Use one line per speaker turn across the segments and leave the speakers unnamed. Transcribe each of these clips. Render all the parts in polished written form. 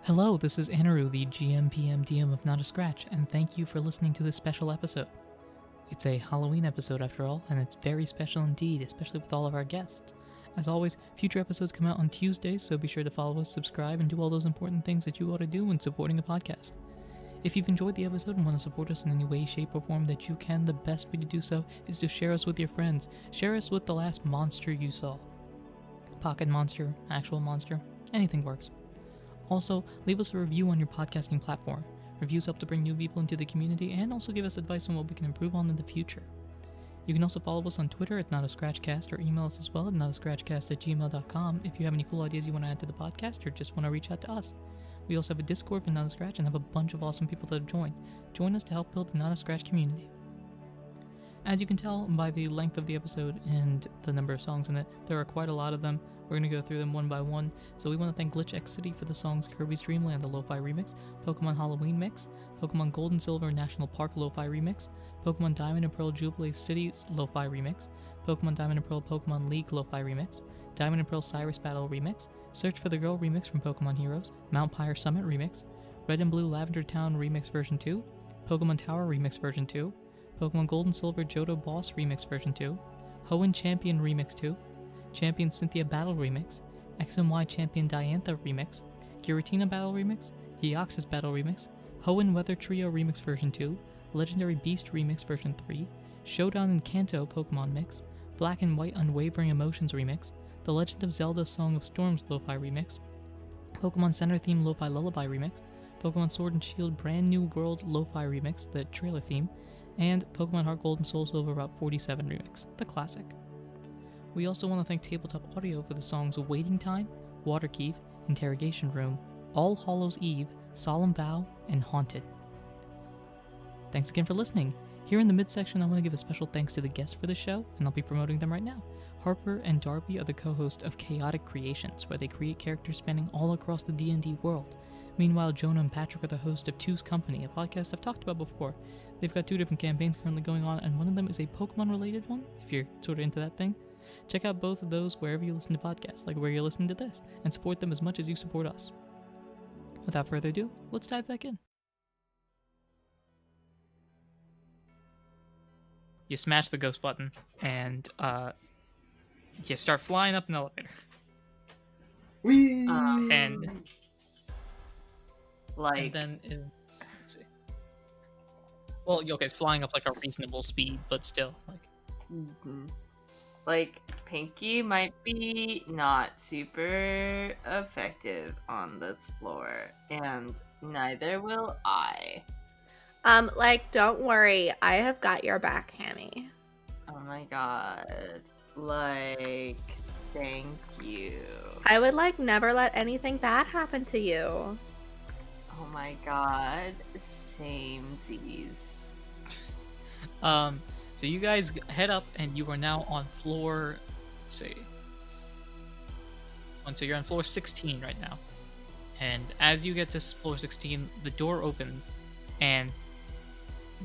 Hello, this is Anirudh, the GM PM DM of Not a Scratch, and thank you for listening to this special episode. It's a Halloween episode after all, and it's very special indeed, especially with all of our guests. As always, future episodes come out on Tuesdays, so be sure to follow us, subscribe, and do all those important things that you ought to do when supporting a podcast. If you've enjoyed the episode and want to support us in any way, shape, or form that you can, the best way to do so is to share us with your friends. Share us with the last monster you saw. Pocket monster, actual monster, anything works. Also, leave us a review on your podcasting platform. Reviews help to bring new people into the community and also give us advice on what we can improve on in the future. You can also follow us on Twitter at NotAScratchCast or email us as well at notascratchcast@gmail.com if you have any cool ideas you want to add to the podcast or just want to reach out to us. We also have a Discord for Not a Scratch and have a bunch of awesome people that have joined. Join us to help build the Not a Scratch community. As you can tell by the length of the episode and the number of songs in it, there are quite a lot of them. We're going to go through them one by one. So we want to thank Glitch X City for the songs Kirby's Dream Land, the Lo-Fi Remix, Pokemon Halloween Mix, Pokemon Gold and Silver National Park Lo-Fi Remix, Pokemon Diamond and Pearl Jubilee City Lo-Fi Remix, Pokemon Diamond and Pearl Pokemon League Lo-Fi Remix, Diamond and Pearl Cyrus Battle Remix, Search for the Girl Remix from Pokemon Heroes, Mount Pyre Summit Remix, Red and Blue Lavender Town Remix Version 2, Pokemon Tower Remix Version 2, Pokemon Gold and Silver Johto Boss Remix Version 2, Hoenn Champion Remix 2, Champion Cynthia Battle Remix, X and Y Champion Diantha Remix, Giratina Battle Remix, Deoxys Battle Remix, Hoenn Weather Trio Remix Version 2, Legendary Beast Remix Version 3, Showdown and Kanto Pokemon Mix, Black and White Unwavering Emotions Remix, The Legend of Zelda Song of Storms Lo-Fi Remix, Pokemon Center Theme Lo-Fi Lullaby Remix, Pokemon Sword and Shield Brand New World Lo-Fi Remix, the trailer theme, and Pokemon Heart Gold and Soul Silver Route 47 Remix, the classic. We also want to thank Tabletop Audio for the songs Waiting Time, Waterkeep, Interrogation Room, All Hallows Eve, Solemn Vow, and Haunted. Thanks again for listening. Here in the midsection, I want to give a special thanks to the guests for the show, and I'll be promoting them right now. Harper and Darby are the co-hosts of Chaotic Creations, where they create characters spanning all across the D&D world. Meanwhile, Jonah and Patrick are the host of Two's Company, a podcast I've talked about before. They've got 2 different campaigns currently going on, and one of them is a Pokemon-related one, if you're sort of into that thing. Check out both of those wherever you listen to podcasts, like where you're listening to this, and support them as much as you support us. Without further ado, let's dive back in. You smash the ghost button, and you start flying up an elevator.
Whee!
And then, let's see. Well, okay, it's flying up like a reasonable speed, but still, like.
Like, Pinky might be not super effective on this floor, and neither will I.
Don't worry, I have got your back, Hammy.
Oh my god. Like, thank you.
I would, never let anything bad happen to you.
Oh my god. Samesies.
So you guys head up, and you are now on floor, let's see. So you're on floor 16 right now. And as you get to floor 16, the door opens, and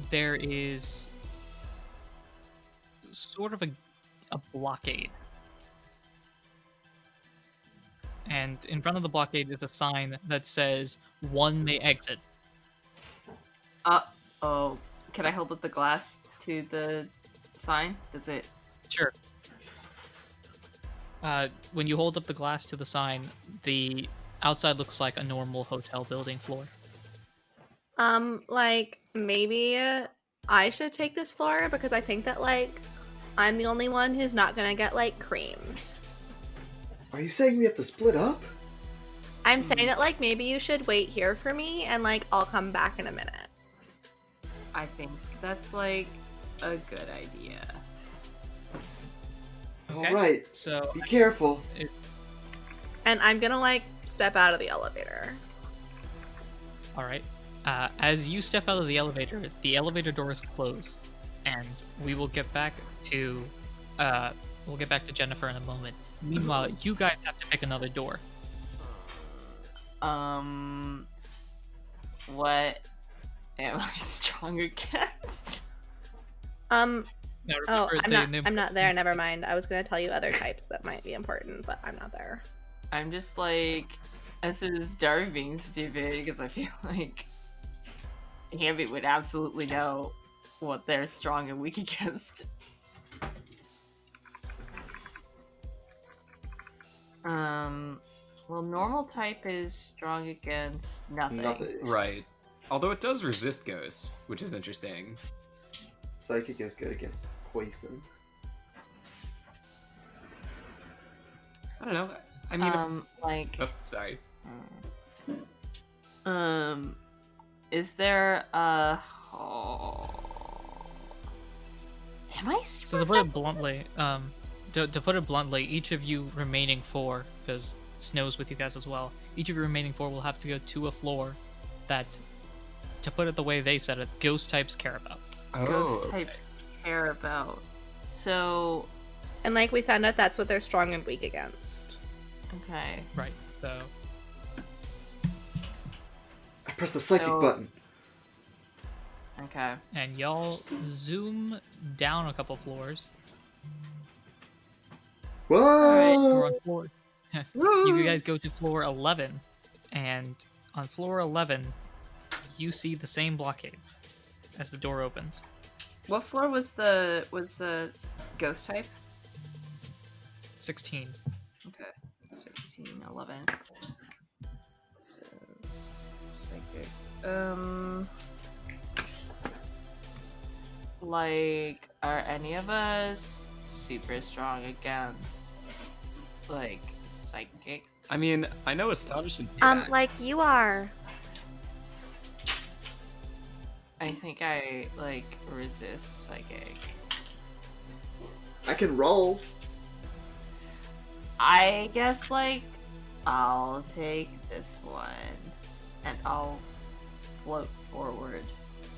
there is sort of a blockade. And in front of the blockade is a sign that says, "One may exit."
Oh. Can I hold up the glass to the sign? Does it?
Sure. When you hold up the glass to the sign, the outside looks like a normal hotel building floor.
Maybe I should take this floor because I think that, I'm the only one who's not gonna get, creamed.
Are you saying we have to split up?
I'm saying that, maybe you should wait here for me and, I'll come back in a minute.
I think that's, a good idea.
Okay.
Alright,
so
be careful.
And I'm gonna, step out of the elevator.
Alright. As you step out of the elevator doors close, and we will get back to Jennifer in a moment. Meanwhile, you guys have to pick another door.
What am I strong against?
Now,
I'm not there, never mind. I was gonna tell you other types that might be important, but I'm not there.
I'm just This is Darby being stupid because I feel like Hammy would absolutely know what they're strong and weak against. Well, normal type is strong against nothing.
Right. Although it does resist ghost, which is interesting.
Psychic is good against poison.
I don't know. I mean,
like,
oh, sorry.
is there a? Oh. Am I?
So to put it bluntly, each of you remaining 4, because Snow's with you guys as well, each of you remaining 4 will have to go to a floor that, to put it the way they said it, ghost types care about.
Oh,
Ghost types care about. So.
And like we found out that's what they're strong and weak against.
Okay.
Right, so.
I pressed the psychic button.
Okay.
And y'all zoom down a couple floors.
Whoa!
Or on floor. You guys go to floor 11, and on floor 11, you see the same blockade as the door opens.
What floor was the ghost type?
16.
Okay. 16, 11. So, psychic. Like, are any of us super strong against, like, psychic?
I mean, I know astonishing.
Like you are.
I think I, like, resist psychic.
I can roll.
I guess, like, I'll take this one, and I'll float forward.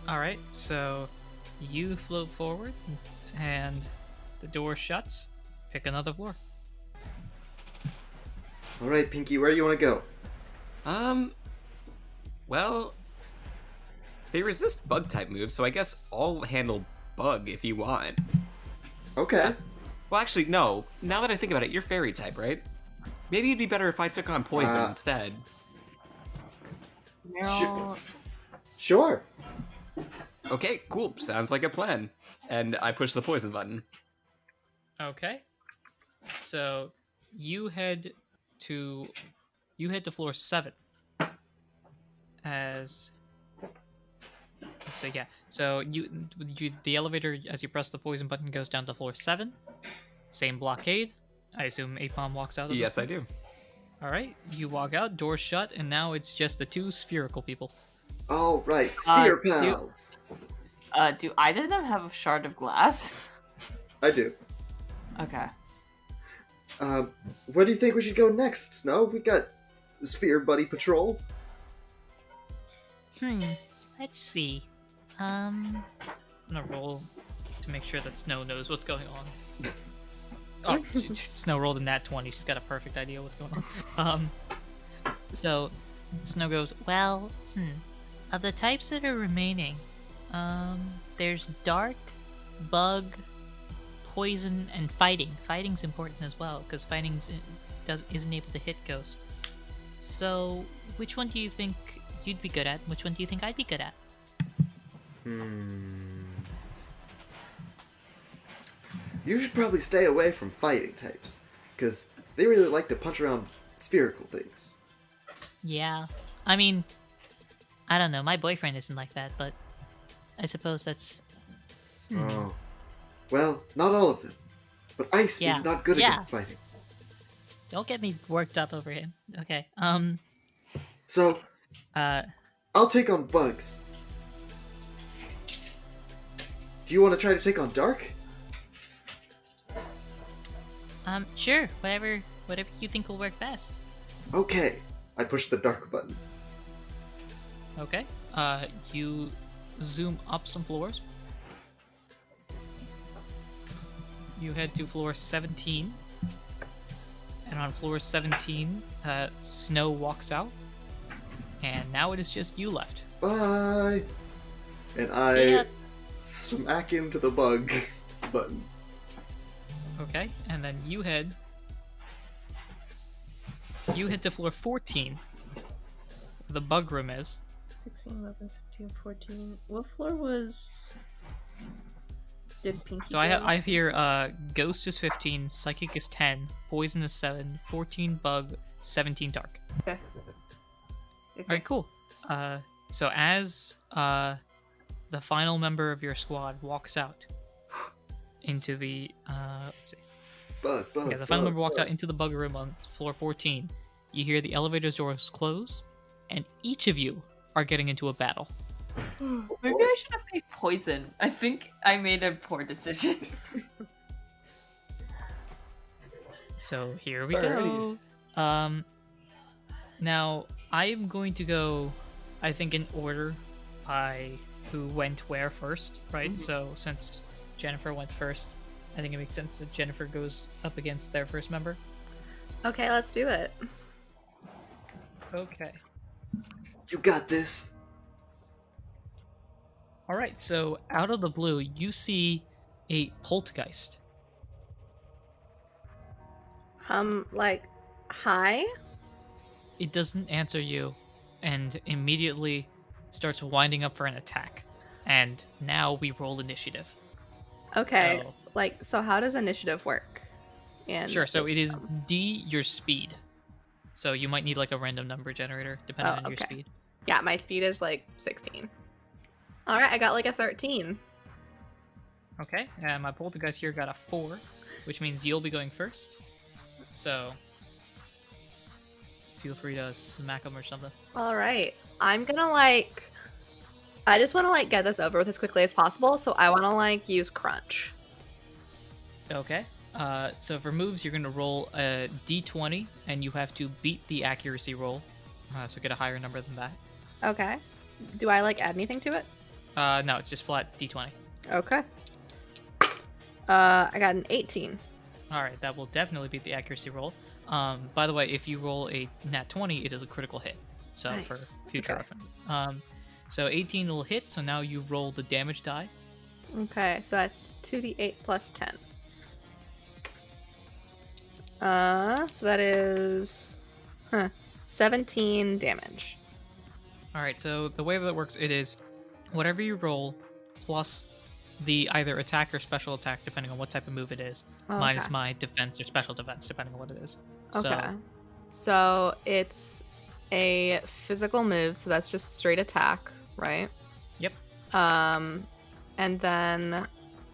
Alright, so you float forward, and the door shuts. Pick another floor.
Alright, Pinky, where do you want to go?
Well, they resist bug type moves, so I guess I'll handle bug if you want.
Okay.
Well, actually, no. Now that I think about it, you're fairy type, right? Maybe it'd be better if I took on poison instead.
Meryl,
Sure.
Okay, cool. Sounds like a plan. And I push the poison button.
Okay. So you head to floor 7. So the elevator, as you press the poison button, goes down to floor 7. Same blockade. I assume Apom walks out of
Yes, I do.
Alright, you walk out, door shut, and now it's just the 2 spherical people.
All right, sphere
do-
pals.
do either of them have a shard of glass?
I do.
Okay.
Where do you think we should go next, Snow? We got Sphere Buddy Patrol.
Let's see. I'm gonna roll to make sure that Snow knows what's going on. Oh, Snow rolled a nat 20. She's got a perfect idea what's going on. So Snow goes, well, of the types that are remaining, there's dark, bug, poison, and fighting. Fighting's important as well, because fighting isn't able to hit ghosts. So, which one do you think you'd be good at? Which one do you think I'd be good at?
You should probably stay away from fighting types, because they really like to punch around spherical things.
Yeah. I mean, I don't know. My boyfriend isn't like that, but I suppose that's...
Oh. Well, not all of them. But Ice
Yeah.
is not good
Yeah.
at fighting.
Don't get me worked up over him. Okay.
So, I'll take on Bugs. Do you want to try to take on Dark?
Sure. Whatever you think will work best.
Okay. I push the Dark button.
Okay. You zoom up some floors. You head to floor 17. And on floor 17, Snow walks out. And now it is just you left.
Bye! And I smack into the bug button.
Okay, and then you head to floor 14, the bug room is.
16, 11, 15, 14. What floor was... Did Pinky
So I have here Ghost is 15, Psychic is 10, Poison is 7, 14 Bug, 17 Dark.
Okay.
Alright, cool. So as the final member of your squad walks out into the let's see.
Bug.
Yeah, the final member walks out into the bug room on floor 14. You hear the elevator's doors close, and each of you are getting into a battle.
Maybe I should have picked poison. I think I made a poor decision.
So here we go. Now I'm going to go, I think, in order by who went where first, right? So since Jennifer went first, I think it makes sense that Jennifer goes up against their first member.
Okay, let's do it.
Okay.
You got this.
All right. So out of the blue, you see a poltergeist.
Like, hi?
It doesn't answer you, and immediately starts winding up for an attack. And now we roll initiative.
Okay,
So-
so how does initiative work? And
Sure. So it is D your speed. So you might need like a random number generator depending on your
okay.
speed.
Yeah, my speed is like 16. Alright, I got like a 13.
Okay. And my poltergeist here got a 4, which means you'll be going first. So feel free to smack him or something.
Alright, I'm gonna I just want to get this over with as quickly as possible, so I want to use crunch.
Okay. So for moves, you're going to roll a d20, and you have to beat the accuracy roll. So get a higher number than that.
Okay. Do I add anything to it?
No, it's just flat d20.
Okay. I got an 18.
All right, that will definitely beat the accuracy roll. By the way, if you roll a nat 20, it is a critical hit. So
Nice.
for future
Okay.
reference. So 18 will hit, so now you roll the damage die.
Okay, so that's 2d8 plus 10. So that is 17 damage.
All right, so the way that works, it is whatever you roll plus the either attack or special attack, depending on what type of move it is, minus
Okay.
my defense or special defense, depending on what it is.
Okay. So it's a physical move, so that's just straight attack, right?
Yep.
And then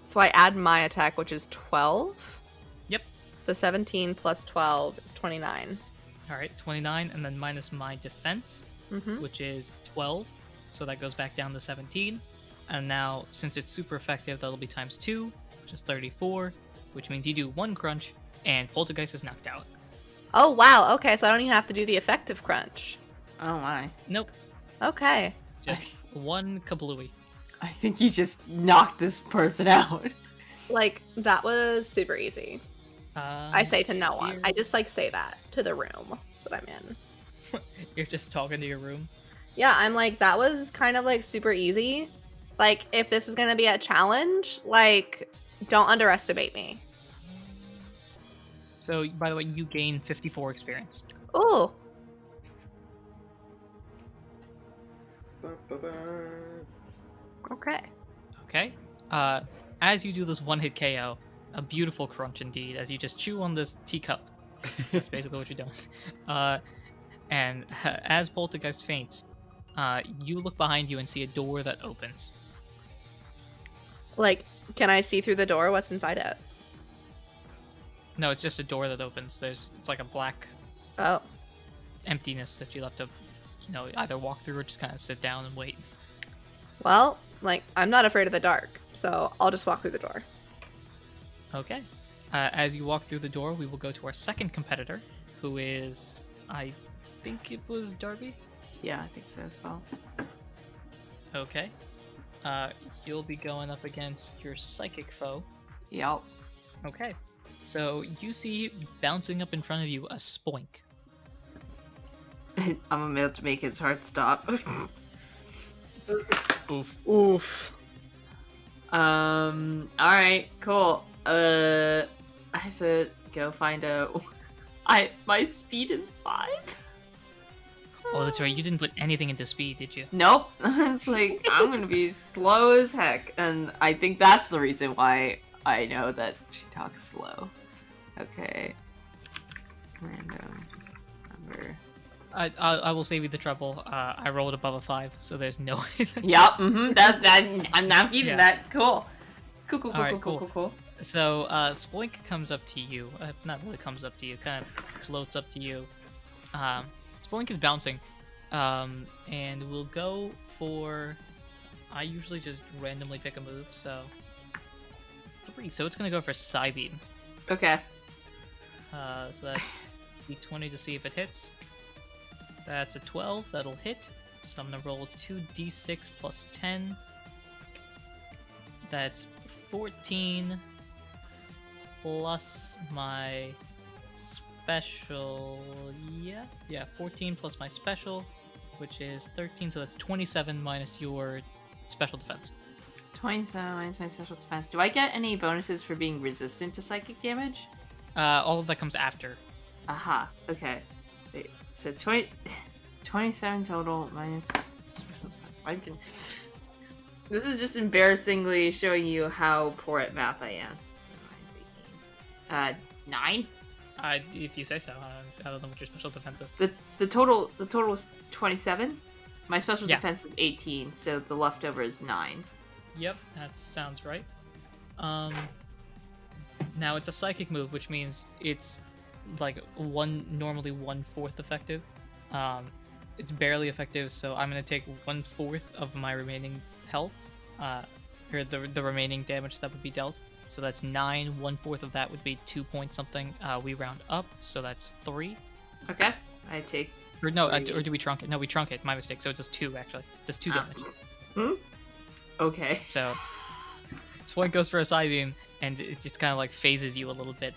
so I add my attack, which is 12.
Yep.
So 17 plus 12 is 29.
All right, 29, and then minus my defense,
Mm-hmm.
which is 12, so that goes back down to 17. And now, since it's super effective, that'll be times 2, which is 34, which means you do 1 crunch, and Poltergeist is knocked out.
Oh wow. Okay, so I don't even have to do the effective crunch.
Oh my.
Nope,
Okay.
just 1 kablooey.
I think you just knocked this person out.
That was super easy. I say to no one. I just say that to the room that I'm in.
You're just talking to your room.
Yeah, I'm that was kind of super easy. If this is gonna be a challenge, don't underestimate me.
So, by the way, you gain 54 experience.
Ooh.
Ba-ba-ba.
Okay.
Okay. As you do this one-hit KO, a beautiful crunch indeed, as you just chew on this teacup. That's basically what you're doing. And as Poltergeist faints, you look behind you and see a door that opens.
Can I see through the door what's inside it?
No, it's just a door that opens. It's like a black
Oh.
emptiness that you have to, either walk through or just kind of sit down and wait.
Well, I'm not afraid of the dark, so I'll just walk through the door.
Okay. As you walk through the door, we will go to our second competitor, who is, I think it was Darby?
Yeah, I think so as well.
Okay. You'll be going up against your psychic foe.
Yep.
Okay. So you see bouncing up in front of you a spoink.
I'm about to make his heart stop.
Oof.
Oof.
Alright, cool. I have to go find a... My speed is 5?
Oh, that's right. You didn't put anything into speed, did you?
Nope. It's like, I'm gonna be slow as heck. And I think that's the reason why I know that she talks slow. Okay. Random number.
I will save you the trouble. I rolled above a 5, so there's no way.
Yup, that I'm not keeping that. Cool. Cool.
Alright, cool. So, Spoink comes up to you. Not really comes up to you, kind of floats up to you. Spoink is bouncing. And we'll go for... I usually just randomly pick a move, so... 3, so it's gonna go for Psybeam.
Okay.
So that's d20 to see if it hits. That's a 12, that'll hit. So I'm gonna roll 2d6 plus 10. That's 14 plus my special. Yeah, 14 plus my special, which is 13. So that's 27 minus your special defense.
27 minus my special defense. Do I get any bonuses for being resistant to psychic damage?
All of that comes after.
Aha. Okay. Wait, so 27 total minus special defense. This is just embarrassingly showing you how poor at math I am. 9?
If you say so. I don't know what your special defense is.
The total is 27. My special
Yeah.
defense is 18, so the leftover is 9.
Yep, that sounds right. Now it's a psychic move, which means it's like normally 1/4 effective. It's barely effective, so I'm gonna take 1/4 of my remaining health, or the remaining damage that would be dealt. So that's 9. 1/4 of that would be 2 point something. We round up, so that's 3.
Okay, I take.
Or no,
3.
or do we trunk it? No, we trunk it. My mistake. So it's just 2 actually. Just 2 damage.
Okay.
So Spoink goes for a side beam, and it just kind of like phases you a little bit.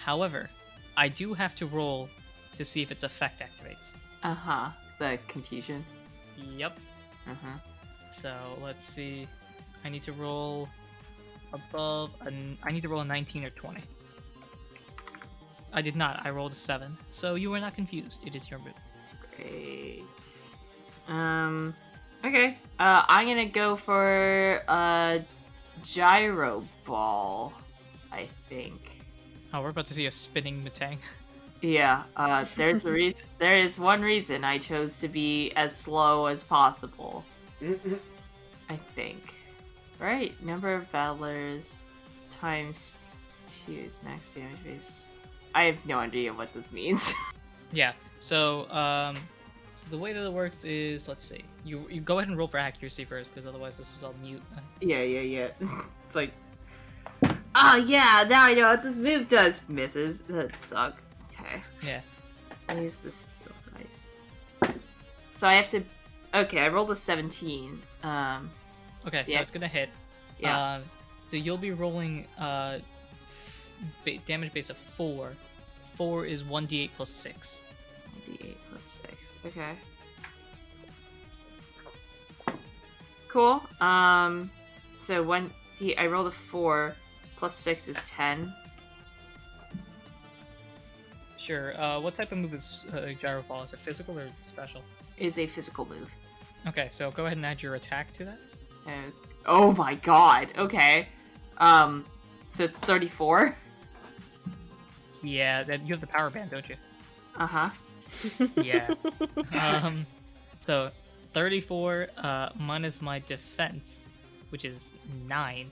However, I do have to roll to see if its effect activates.
The confusion.
Yep. So let's see. I need to roll above. I need to roll a 19 or 20. I did not. I rolled a 7. So you are not confused. It is your move.
Okay. Okay. I'm gonna go for a gyro ball. I think.
Oh, we're about to see a spinning Matang.
Yeah. There's a reason. There is one reason I chose to be as slow as possible. I think. Right. Number of battlers times 2 is max damage base. I have no idea what this means.
Yeah. So, so the way that it works is, let's see. You go ahead and roll for accuracy first, because otherwise this is all mute.
Yeah. It's like, yeah, now I know what this move does. Misses. That suck. Okay.
Yeah.
I use the steel dice. So I have to. Okay, I rolled a 17.
Okay, so
Yeah.
it's gonna hit.
Yeah.
So you'll be rolling damage base of 4. 4 is 1d8 plus 6.
1d8 plus 6. Okay. Cool. So I rolled a 4 plus 6 is 10.
Sure. What type of move is Gyro Ball? Is it physical or special?
Is a physical move.
Okay, so go ahead and add your attack to that.
Oh my god. Okay. So it's 34.
Yeah, you have the power band, don't you?
Uh-huh.
Yeah. So 34 minus my defense, which is 9.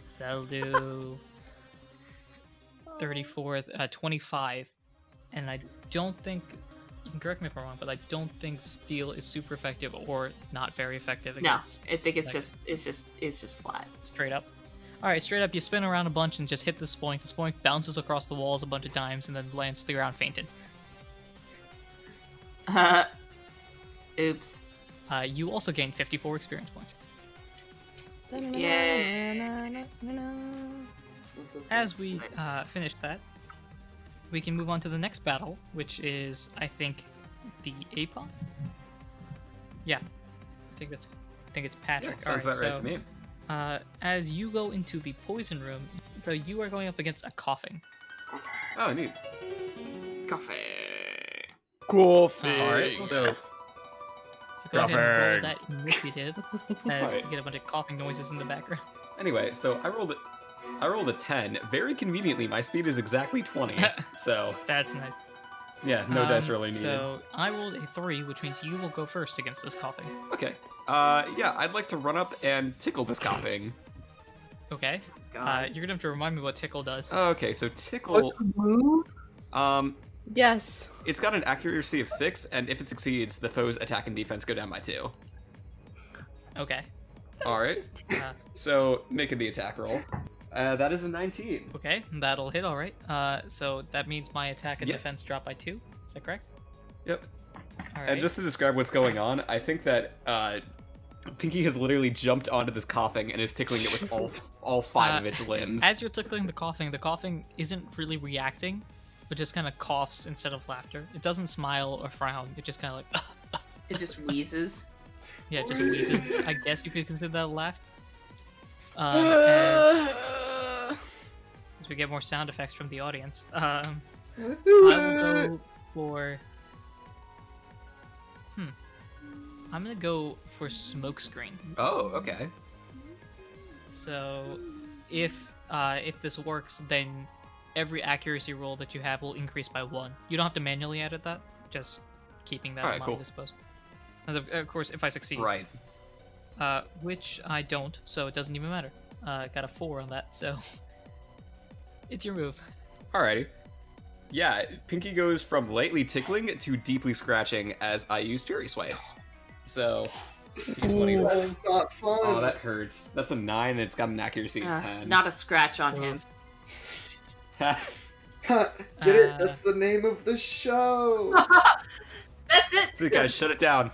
So that'll do 34, 25. And I don't think, you can correct me if I'm wrong, but I don't think steel is super effective or not very effective
No,
against.
I think it's
like,
just flat.
straight up. Alright, straight up, you spin around a bunch and just hit the Spoink. The Spoink bounces across the walls a bunch of times and then lands to the ground fainted.
Oops.
You also gain 54 experience points.
Yay.
As we finish that, we can move on to the next battle, which is, I think, the Apon? Yeah. I think it's Patrick.
Yeah, sounds about right to me.
As you go into the poison room, so you are going up against a coughing.
Oh, neat.
Coffee.
Alright, so
So go ahead and roll that
Coughing.
initiative as
Alright.
you get a bunch of coughing noises in the background.
Anyway, so I rolled a 10. Very conveniently, my speed is exactly 20. So
That's nice.
yeah, no dice really needed.
So I rolled a 3, which means you will go first against this coughing.
Okay. Yeah, I'd like to run up and tickle this coughing.
Okay.
God.
You're gonna have to remind me what tickle does.
Okay, so tickle.
Move?
Yes.
It's got an accuracy of 6, and if it succeeds, the foe's attack and defense go down by 2.
Okay.
All right. So making the attack roll. That is a 19.
Okay, that'll hit. All right. So that means my attack and
Yep.
defense drop by 2. Is that correct?
Yep.
All right.
And just to describe what's going on, I think that Pinky has literally jumped onto this coughing and is tickling it with all 5 of its limbs.
As you're tickling the coughing isn't really reacting, but just kind of coughs instead of laughter. It doesn't smile or frown. It just kind of like,
It just wheezes.
yeah, it just wheezes. I guess you could consider that a laugh. As we get more sound effects from the audience, I will go for. I'm gonna go for smokescreen.
Oh, okay.
So, if this works, then every accuracy roll that you have will increase by 1. You don't have to manually edit that. Just keeping that in
Alright,
mind,
cool.
I suppose. As of course, if I succeed.
Right.
Which I don't, so it doesn't even matter. Got a 4 on that, so it's your move.
Alrighty. Yeah, Pinky goes from lightly tickling to deeply scratching as I use Fury Swipes. So, D20.
Oh, not fun.
Oh, that hurts. That's a 9 and it's got an accuracy of 10.
Not a scratch on him.
Get it? That's the name of the show.
That's it.
So guys, shut it down.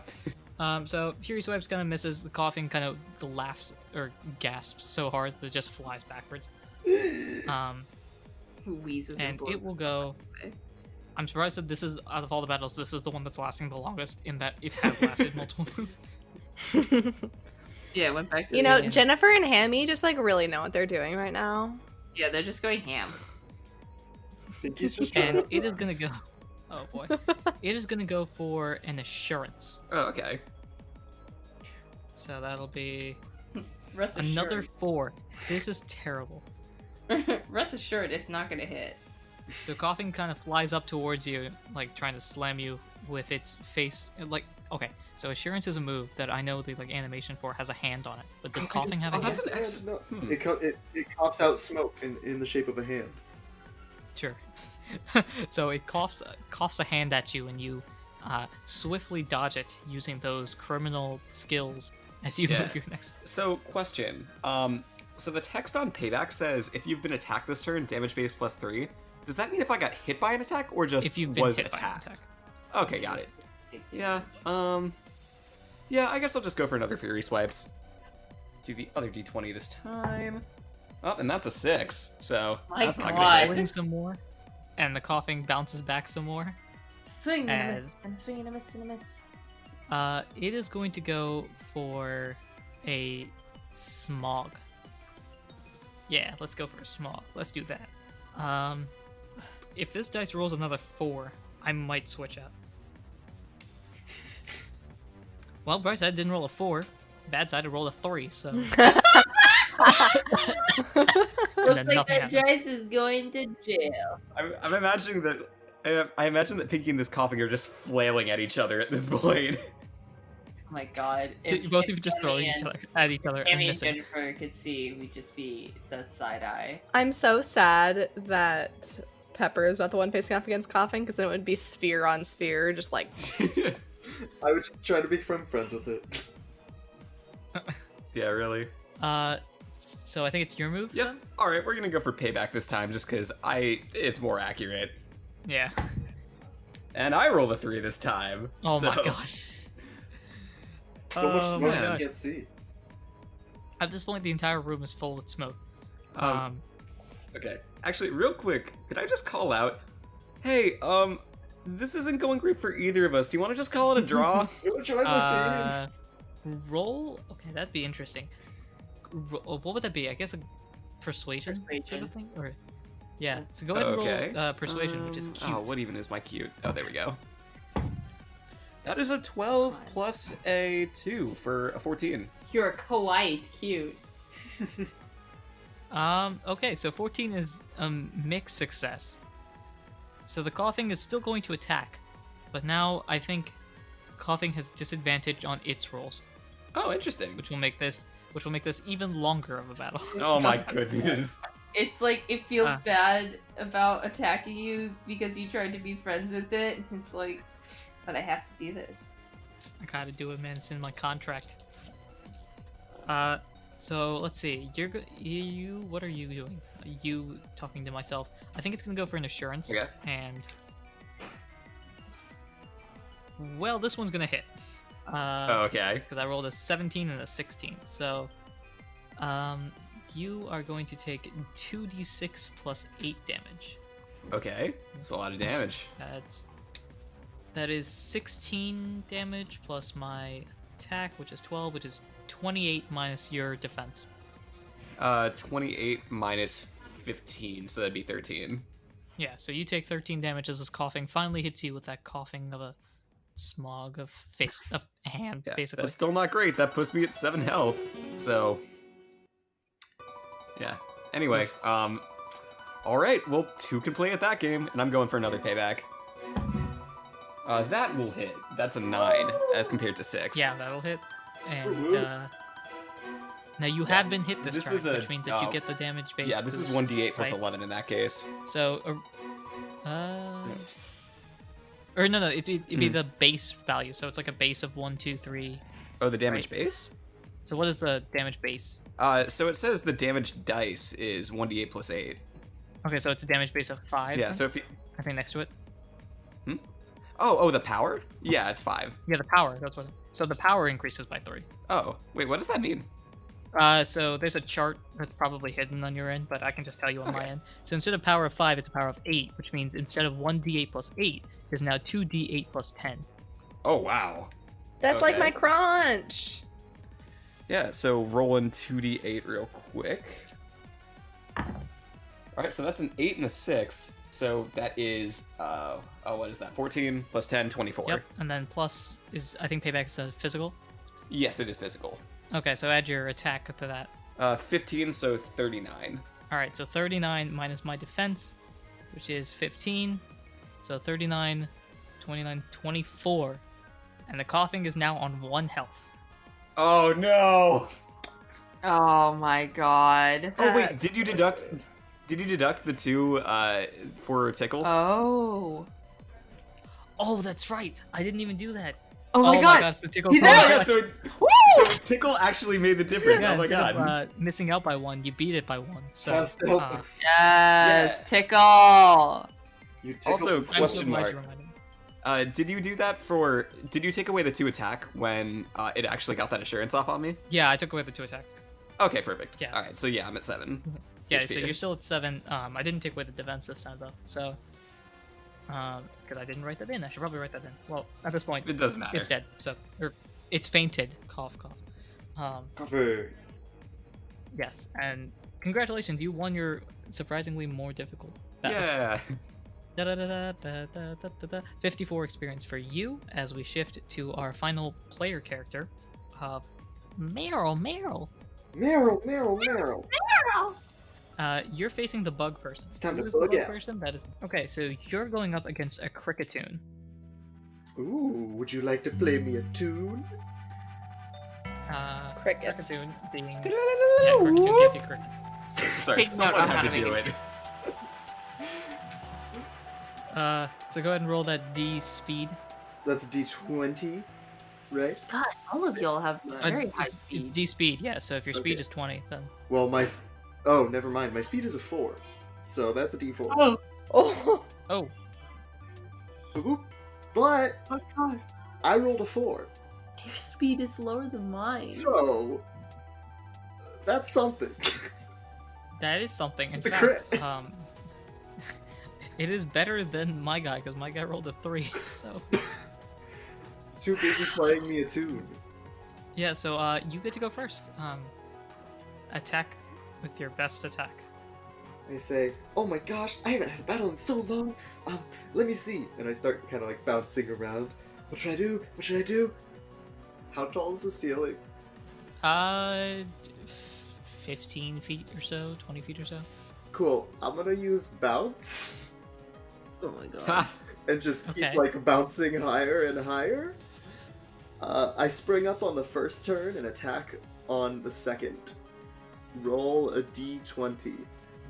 So Fury Swipes kind of misses. The coughing kind of laughs or gasps so hard that it just flies backwards.
Who wheezes
And it will go. I'm surprised that this is, out of all the battles, this is the one that's lasting the longest, in that it has lasted multiple moves.
Yeah, it went back to
You
the
know,
beginning.
Jennifer and Hammy just like really know what they're doing right now.
Yeah, they're just going ham.
Pinky's just trying
And
to
it is gonna go. Oh boy. It is gonna go for an assurance.
Oh, okay.
So that'll be
Rest
another
assured.
4. This is terrible.
Rest assured, it's not gonna hit.
So coughing kind of flies up towards you, like trying to slam you with its face. Like, okay, so assurance is a move that I know the like animation for has a hand on it, but does coughing have a
Oh,
hand?
that's an X.
No,
Hmm.
it coughs out smoke in the shape of a hand.
Sure. So it coughs a hand at you, and you swiftly dodge it using those criminal skills as you
Yeah.
move your next.
So, question. So the text on payback says if you've been attacked this turn, damage base +3. Does that mean if I got hit by an attack or just
If you've been
was
hit by an
attacked?
attack.
Okay, got it. Yeah. Yeah, I guess I'll just go for another Fury Swipes. Do the other D20 this time. Oh, and that's a 6. So
My
that's not
God.
gonna
Swing some more, and the coughing bounces back some more.
Swing and a
As-
miss, and a swing and a miss and a miss.
It is going to go for a smog. Yeah, let's go for a smog. Let's do that. If this dice rolls another 4, I might switch up. Well, bright side didn't roll a 4. Bad side, I rolled a 3, so. And
Looks
then
like
nothing
that
happened.
Jace is going to jail.
I'm imagining that. I imagine that Pinky and this coughing are just flailing at each other at this point.
Oh my god.
Both of you just throwing
Hammy
each other at each other and
Hammy and
missing.
Jennifer could see, we'd just be the side eye.
I'm so sad that Pepper is not the one facing off against coughing, because then it would be spear on spear, just like.
I would try to be friends with it.
Yeah, really.
So I think it's your move.
Yep.
then?
All right, we're gonna go for payback this time, just because it's more accurate.
Yeah.
And I roll a 3 this time.
Oh
so...
my gosh.
So much
Oh
smoke
my
you
gosh.
can't see.
At this point, the entire room is full with smoke.
Okay. Actually, real quick, could I just call out? Hey, this isn't going great for either of us. Do you want to just call it a draw?
We'll try my team.
Roll. Okay, that'd be interesting. What would that be? I guess a persuasion sort
Persuasion.
of thing, or yeah. So go ahead and
Okay.
roll persuasion, which is cute.
Oh, what even is my cute? Oh, there we go. That is a 12 plus a 2 for a 14.
You're quite cute.
Okay, so 14 is a mixed success. So the coughing is still going to attack, but now I think coughing has disadvantage on its rolls,
Oh, interesting.
which will make this even longer of a battle.
Oh my goodness.
It's like it feels
Ah.
bad about attacking you because you tried to be friends with it. It's like, but I have to do this.
I gotta do it, man. It's in my contract. So let's see. You. What are you doing? You talking to myself? I think it's gonna go for an assurance.
Okay.
And well, this one's gonna hit.
Oh, okay.
Because I rolled a 17 and a 16. So, you are going to take 2d6 plus 8 damage.
Okay. That's a lot of damage.
That is 16 damage plus my attack, which is 12, which is 28 minus your defense.
28 minus 15, so that'd be 13.
Yeah, so you take 13 damage as this coughing finally hits you with that coughing of a smog of hand,
Yeah,
basically.
that's still not great. That puts me at 7 health. So, yeah. Anyway, all right. Well, 2 can play at that game, and I'm going for another payback. That will hit. That's a 9 as compared to 6.
Yeah, that'll hit. And now you have been hit this
This
turn,
is a-
which means that you get the damage base.
Yeah, this is
boost,
1d8 plus
right?
11 in that case.
So, or no, it'd be the base value. So it's like a base of 1, 2, 3.
Oh, the damage base?
So what is the damage base?
So it says the damage dice is 1d8 plus 8.
Okay, so it's a damage base of 5.
Yeah,
then?
so if you...
I think next to it.
Oh, the power? Yeah, it's 5.
Yeah, the power. That's what. So the power increases by 3.
Oh, wait, what does that mean?
So there's a chart that's probably hidden on your end, but I can just tell you on my
Okay.
end. So instead of power of 5, it's a power of 8, which means instead of 1d8 plus 8, there's now 2d8 plus 10.
Oh, wow.
That's like
Okay.
my crunch.
Yeah, so rolling 2d8 real quick. Alright, so that's an 8 and a 6. So that is, what is that? 14 plus 10, 24.
Yep, and then plus is, I think payback is a physical.
Yes, it is physical.
Okay, so add your attack to that.
15, so 39.
Alright, so 39 minus my defense, which is 15. So 39, 29, 24. And the coughing is now on 1 health.
Oh, no!
Oh my god.
Oh, wait, did you deduct the 2 for tickle?
Oh.
Oh, that's right. I didn't even do that.
Oh my god.
it's the tickle.
He's
cough.
out!
yeah, so tickle actually made the difference.
Yeah,
oh my
instead
god.
of, missing out by 1, you beat it by 1. So,
That's still-
Yes,
Yeah.
tickle.
You tickle
Also,
the
I'm so
question
glad
mark.
you reminded me.
Did you do that did you take away the 2 attack when it actually got that assurance off on me?
Yeah, I took away the 2 attack.
Okay, perfect.
Yeah.
Alright, so yeah, I'm at 7.
Yeah,
HP.
so you're still at 7. I didn't take away the defense this time, though. So, because I didn't write that in. I should probably write that in. Well, at this point,
It doesn't matter.
it's dead. So, or it's fainted. Cough, cough.
Cover.
Yes, and congratulations, you won your surprisingly more difficult battle.
Yeah.
54 experience for you as we shift to our final player character, Meryl.
Meryl, Meryl, Meryl.
You're facing the bug person.
It's time
Who
to
is the
bug
bug
out.
person? That is okay. So you're going up against a cricketoon.
Ooh, would you like to play me a tune?
Crickets.
Cricketoon being yeah, cricketoon gives you cricket.
Sorry,
Take note
someone
on how
had
to
to do
make
it.
So go ahead and roll that D speed.
That's D20, right?
God, all of y'all have very high
It's
speed.
D speed, yeah. So if your speed
Okay.
is 20, then
Well, oh, never mind. My speed is a 4, so that's a D4.
Oh,
Oh,
oh,
Boop. But
oh god.
I rolled a 4,
Your speed is lower than mine.
so that's something.
that is something. In
It's a
fact,
crit.
it is better than my guy because my guy rolled a 3. So
Too busy playing me a tune.
yeah, so you get to go first. Attack with your best attack.
I say, oh my gosh, I haven't had a battle in so long. Let me see. And I start kind of like bouncing around. What should I do? What should I do? How tall is the ceiling?
15 feet or so, 20 feet or so.
Cool. I'm gonna use bounce
Oh my god.
Ha!
and just keep
Okay.
like bouncing higher and higher. I spring up on the first turn and attack on the second. Roll a d20.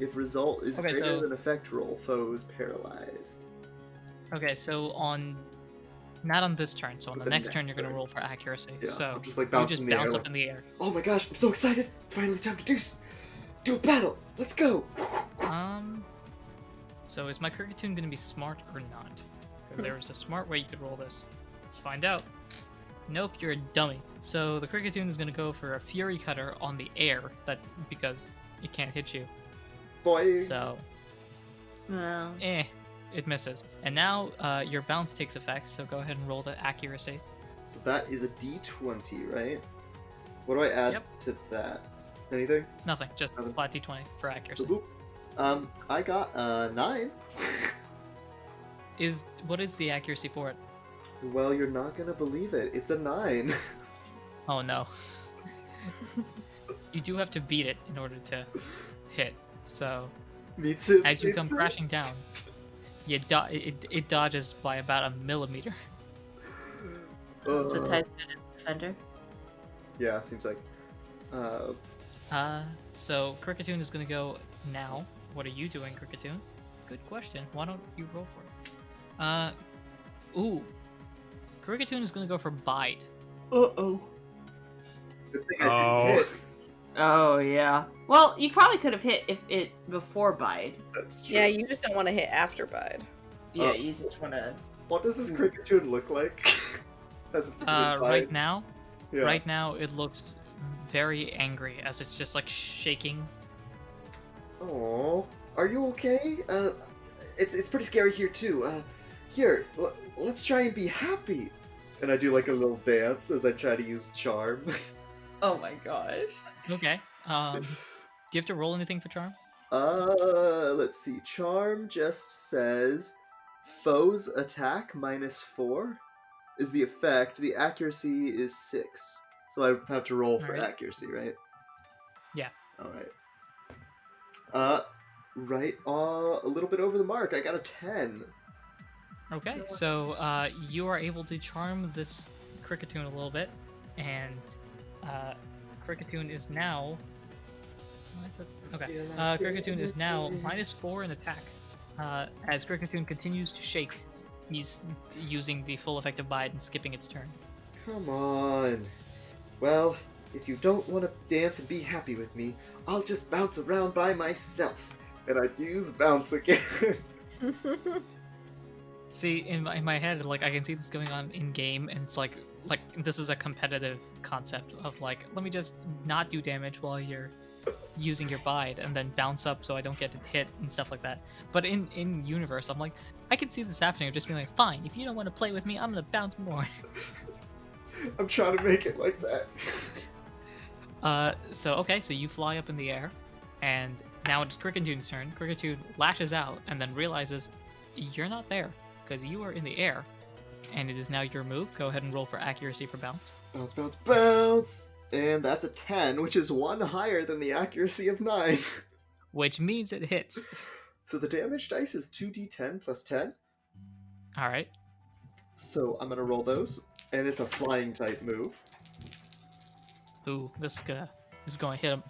If result is
Okay,
greater
so-
than effect roll, foes paralyzed.
Okay, so not on this turn, so on
The
the next
next
turn you're gonna
turn.
roll for accuracy.
Yeah,
so
I'm just like
you
bouncing
just
in the air.
bounce
Like,
up in the air.
oh my gosh, I'm so excited! It's finally time to do a battle. Let's go.
So is my Cricketune gonna be smart or not? Because there was a smart way you could roll this. Let's find out. Nope, you're a dummy. So the Cricketune is gonna go for a Fury Cutter on the air, because it can't hit you.
Boy.
So
No.
it misses. And now your bounce takes effect. So go ahead and roll the accuracy.
So that is a d20, right? What do I add
Yep.
to that? Anything?
Nothing, just
Nothing.
flat d20 for accuracy.
Boop, boop. I got 9.
What is the accuracy for it?
Well, you're not gonna believe it. It's a 9.
Oh no. You do have to beat it in order to hit. So
Me too.
as you
me
come
too.
crashing down, it dodges by about a millimeter.
It's a
Uh,
type defender.
yeah, seems like.
So Cricketune is gonna go now. What are you doing, Cricketune? Good question. Why don't you roll for it? Ooh. Cricketune is gonna go for bide.
Uh-oh.
Good thing I
Oh.
didn't hit.
Oh, yeah. Well, you probably could have hit it before bide.
That's true.
Yeah, you just don't want to hit after bide.
Yeah,
Oh.
you just want to...
What does this Cricketune look like? As it's
Right now,
Yeah.
right now it looks very angry as it's just like shaking.
Aw, are you okay? It's pretty scary here too. Here, let's try and be happy. And I do like a little dance as I try to use charm.
Oh my gosh.
Okay. Do you have to roll anything for charm?
Let's see. Charm just says foes attack -4 is the effect. The accuracy is 6. So I have to roll for
Alright.
accuracy, right?
Yeah.
Alright. Right, a little bit over the mark. I got a 10.
Okay, so you are able to charm this Cricketune a little bit, and Cricketune is now. Why is it? Okay, Cricketune is now -4 in attack. As Cricketune continues to shake, he's using the full effect of bide and skipping its turn.
Come on. Well, if you don't want to dance and be happy with me, I'll just bounce around by myself. And I'd use bounce again.
See, in my head, like I can see this going on in game, and it's like this is a competitive concept of like, let me just not do damage while you're using your bide, and then bounce up so I don't get hit and stuff like that. But in universe, I'm like, I can see this happening of just being like, fine, if you don't want to play with me, I'm gonna bounce more.
I'm trying to make it like that.
So you fly up in the air, and now it's Cricketune's turn. Cricketune lashes out and then realizes you're not there because you are in the air, and it is now your move. Go ahead and roll for accuracy for bounce.
Bounce, bounce, bounce! And that's a 10, which is 1 higher than the accuracy of 9.
Which means it hits.
So the damage dice is 2d10 plus 10.
All right.
So I'm gonna roll those, and it's a flying type move.
Ooh, this is going to hit him.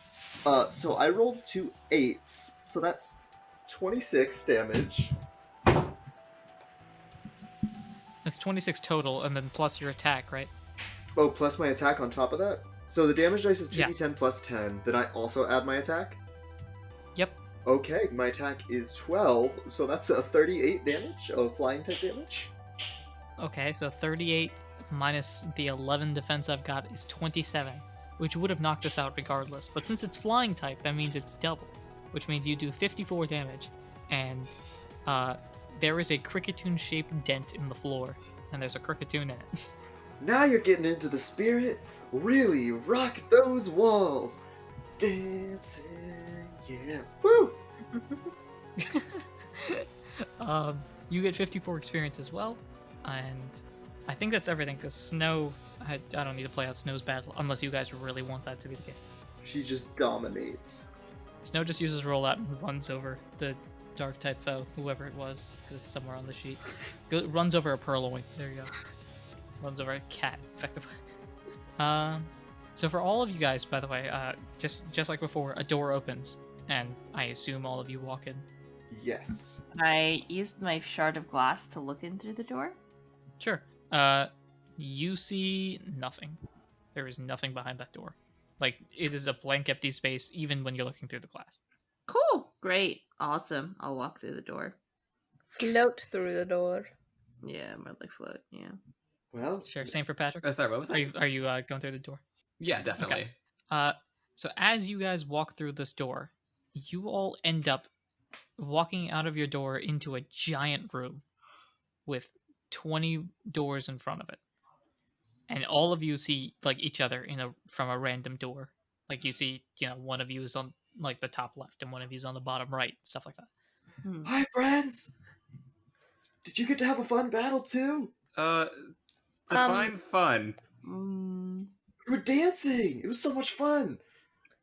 So I rolled 2 8s, so that's 26 damage.
It's 26 total, and then plus your attack, right?
Oh, plus my attack on top of that? So the damage dice is
Yeah.
2d10 plus 10, then I also add my attack?
Yep.
Okay, my attack is 12, so that's a 38 damage of flying type damage.
Okay, so 38 minus the 11 defense I've got is 27, which would have knocked this out regardless. But since it's flying type, that means it's double, which means you do 54 damage, and there is a Cricketune-shaped dent in the floor, and there's a Cricketune in it.
Now you're getting into the spirit. Really rock those walls. Dancing, yeah. Woo!
You get 54 experience as well, and I think that's everything, because Snow... I don't need to play out Snow's battle, unless you guys really want that to be the case.
She just dominates.
Snow just uses rollout and runs over the dark-type foe, whoever it was, because it's somewhere on the sheet. Runs over a purloin. There you go. Runs over a cat, effectively. So for all of you guys, by the way, just like before, a door opens, and I assume all of you walk in.
Yes.
I used my shard of glass to look in through the door.
Sure. You see nothing. There is nothing behind that door. Like, it is a blank, empty space, even when you're looking through the glass.
Cool. Great. Awesome. I'll walk through the door.
Float through the door.
Yeah, more like float. Yeah.
Well,
Sure. Same for Patrick.
Oh, sorry, what was that?
Are you going through the door?
Yeah, definitely.
So as you guys walk through this door, you all end up walking out of your door into a giant room with 20 doors in front of it. And all of you see like each other from a random door. Like you see, one of you is on like the top left and one of you is on the bottom right, stuff like that.
Hi, friends. Did you get to have a fun battle too?
Define fun.
We were dancing. It was so much fun.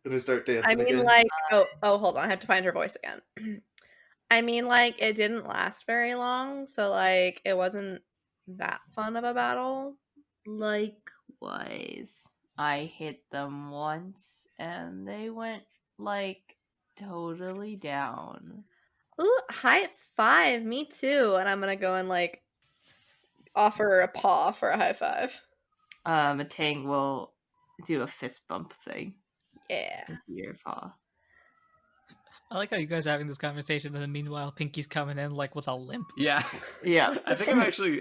And I start dancing
I mean,
again.
like, oh, hold on. I have to find her voice again. I mean, like, it didn't last very long, so, like, it wasn't that fun of a battle.
Likewise. I hit them once and they went, like, totally down.
Ooh, high five. Me too. And I'm gonna go and, like, offer a paw for a high five.
Matang will do a fist bump thing.
Yeah.
With your paw.
I like how you guys are having this conversation, and then meanwhile, Pinky's coming in like with a limp.
Yeah.
Yeah.
I think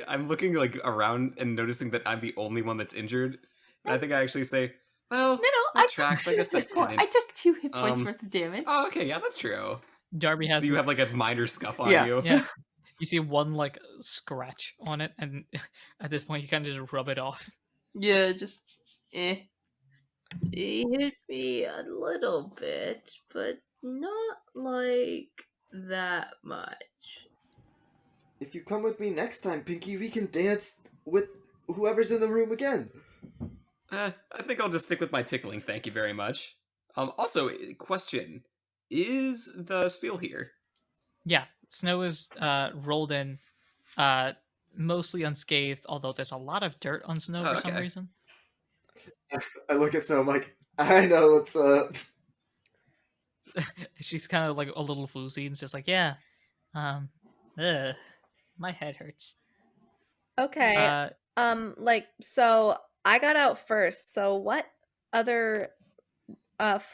I'm looking like around and noticing that I'm the only one that's injured. And I think I actually say, well, that tracks. I guess that's points.
I took 2 hit points worth of damage.
Oh, okay, yeah, that's true.
Darby has.
So you
this-
have like a minor scuff on
Yeah.
you.
Yeah. You see one like scratch on it, and at this point, you kind of just rub it off.
Yeah, just He hit me a little bit, but not like that much.
If you come with me next time, Pinky, we can dance with whoever's in the room again.
I think I'll just stick with my tickling. Thank you very much. Also, question: is the spiel here?
Yeah, Snow is rolled in, mostly unscathed, although there's a lot of dirt on Snow for some
okay.
reason.
I look at Snow, I'm like, I know what's up.
She's kind of like a little floozy and just like, yeah, my head hurts.
Okay. Like, so I got out first. So what other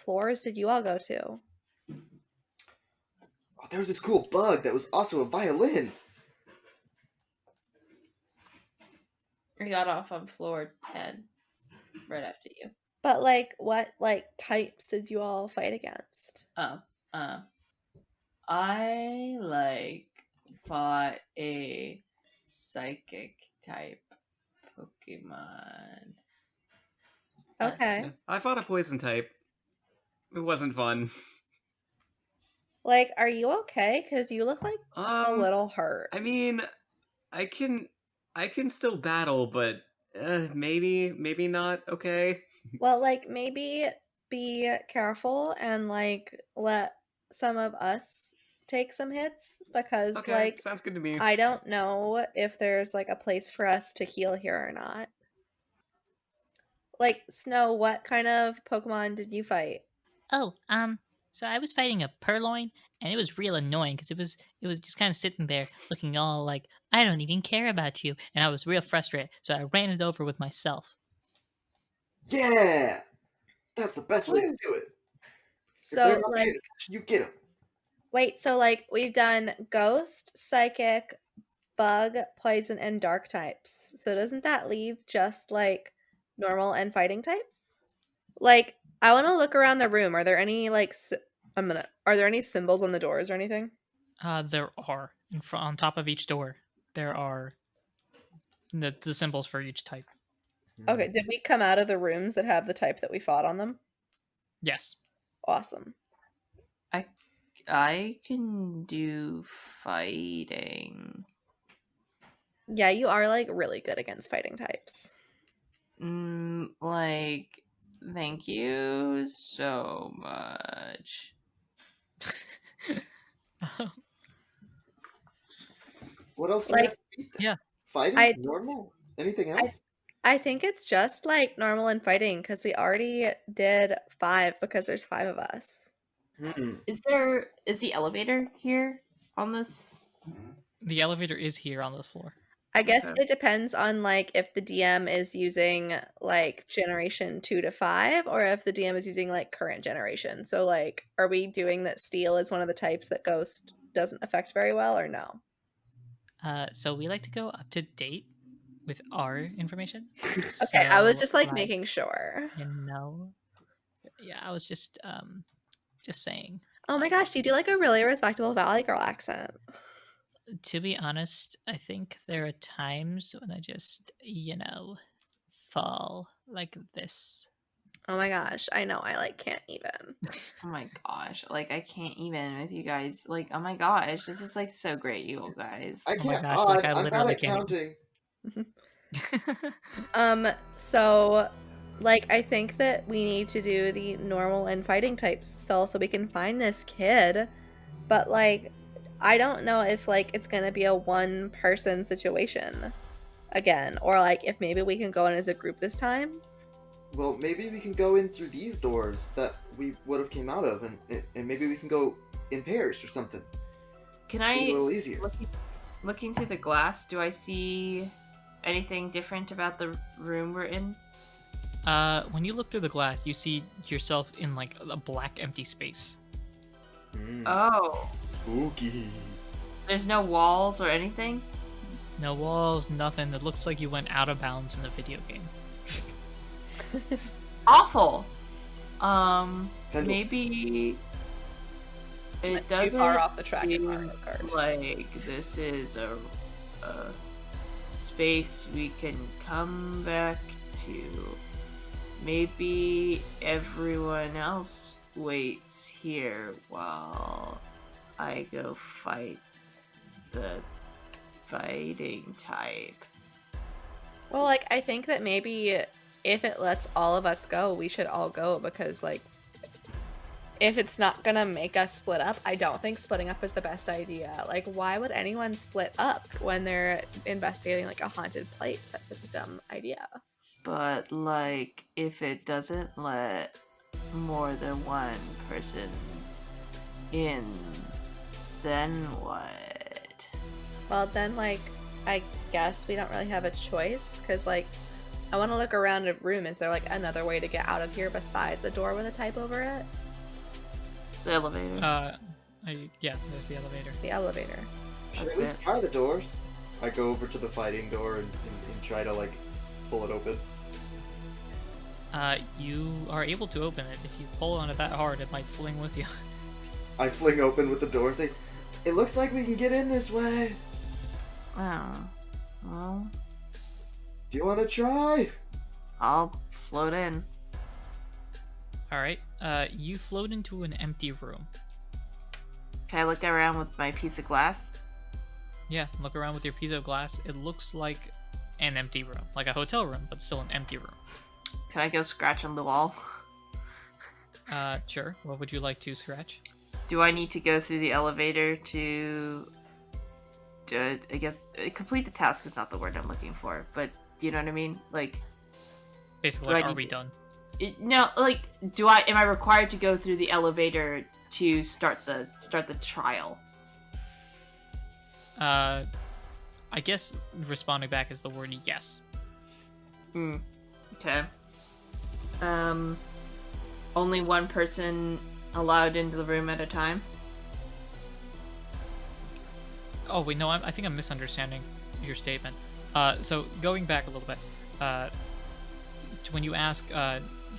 floors did you all go to?
Oh, there was this cool bug that was also a violin.
I got off on floor 10, right after you.
But like, what like types did you all fight against?
I like fought a psychic type Pokemon.
Okay.
Yeah. I fought a poison type. It wasn't fun.
Like, are you okay? Because you look like a little hurt.
I mean, I can still battle, but maybe not. Okay.
Well, like, maybe be careful and like let some of us take some hits because
Okay,
like
sounds good to me.
I don't know if there's like a place for us to heal here or not. Like, Snow, what kind of Pokemon did you fight?
Oh, so I was fighting a purloin, and it was real annoying because it was just kind of sitting there looking all like, I don't even care about you, and I was real frustrated, so I ran it over with myself.
Yeah! That's the best way to do it. If
So
they're not
like,
paying attention, you get them.
wait, so like we've done Ghost, Psychic, Bug, Poison, and Dark types. So doesn't that leave just like normal and fighting types? Like, I want to look around the room. Are there any like are there any symbols on the doors or anything?
There are on top of each door. There are the symbols for each type.
Okay, did we come out of the rooms that have the type that we fought on them?
Yes.
Awesome.
I can do fighting.
Yeah, you are like really good against fighting types.
Like, thank you so much.
What else do we
Like,
have to beat?
Yeah.
Fighting?
I-
Normal? Anything else?
I think it's just like normal and fighting because we already did 5 because there's 5 of us.
Is the elevator here on this?
The elevator is here on this floor.
I guess
Okay.
it depends on like if the DM is using like generation 2 to 5 or if the DM is using like current generation. So like are we doing that steel is one of the types that ghost doesn't affect very well or no?
So we like to go up to date with our information.
Okay, I was
So,
just like making sure.
you know, yeah, I was just saying.
Oh my gosh, you do like a really respectable Valley Girl accent.
To be honest, I think there are times when I just, fall like this.
Oh my gosh, I know, I like can't even.
Oh my gosh, like I can't even with you guys. Like, oh my gosh, this is like so great, you guys.
I
Oh my
can't.
gosh, like, I
I'm bad
literally
at
can't even-
counting.
So like I think that we need to do the normal and fighting types still so we can find this kid. But like I don't know if like it's gonna be a one person situation again. Or like if maybe we can go in as a group this time.
Well, maybe we can go in through these doors that we would have came out of, and maybe we can go in pairs or something.
Can
Be a
I
little easier.
looking through the glass? Do I see anything different about the room we're in?
When you look through the glass, you see yourself in like a black empty space.
Oh,
Spooky.
there's no walls or anything.
No walls, nothing. It looks like you went out of bounds in the video game.
Awful.
Handle.
Maybe it
Went
doesn't
too far off the track in
seem
Mario Kart.
like this is a space we can come back to. Maybe everyone else waits here while I go fight the fighting type.
Well, like I think that maybe if it lets all of us go, we should all go because like if it's not gonna make us split up, I don't think splitting up is the best idea. Like why would anyone split up when they're investigating like a haunted place? That's a dumb idea.
But like if it doesn't let more than one person in, then what?
Well, then like I guess we don't really have a choice because like I want to look around a room. Is there like another way to get out of here besides a door with a type over it?
The elevator.
Yeah, there's the elevator.
The elevator.
Should
That's
at least
it.
try the doors. I go over to the fighting door and try to like pull it open.
You are able to open it. If you pull on it that hard, it might fling with you.
I fling open with the door, say, "It looks like we can get in this way.
Oh, well,
Do you want to try?"
I'll float in.
Alright, you float into an empty room.
Can I look around with my piece of glass?
Yeah, look around with your piece of glass. It looks like an empty room. Like a hotel room, but still an empty room.
Can I go scratch on the wall?
Sure. What would you like to scratch?
Do I need to go through the elevator to I guess complete the task is not the word I'm looking for, but you know what I mean? Like,
Basically,
Do I
are
need
we
to-
done?
no, like, am I required to go through the elevator to start the trial?
I guess responding back is the word yes.
Okay. Only one person allowed into the room at a time?
Oh, wait, no, I think I'm misunderstanding your statement. So, going back a little bit, when you ask,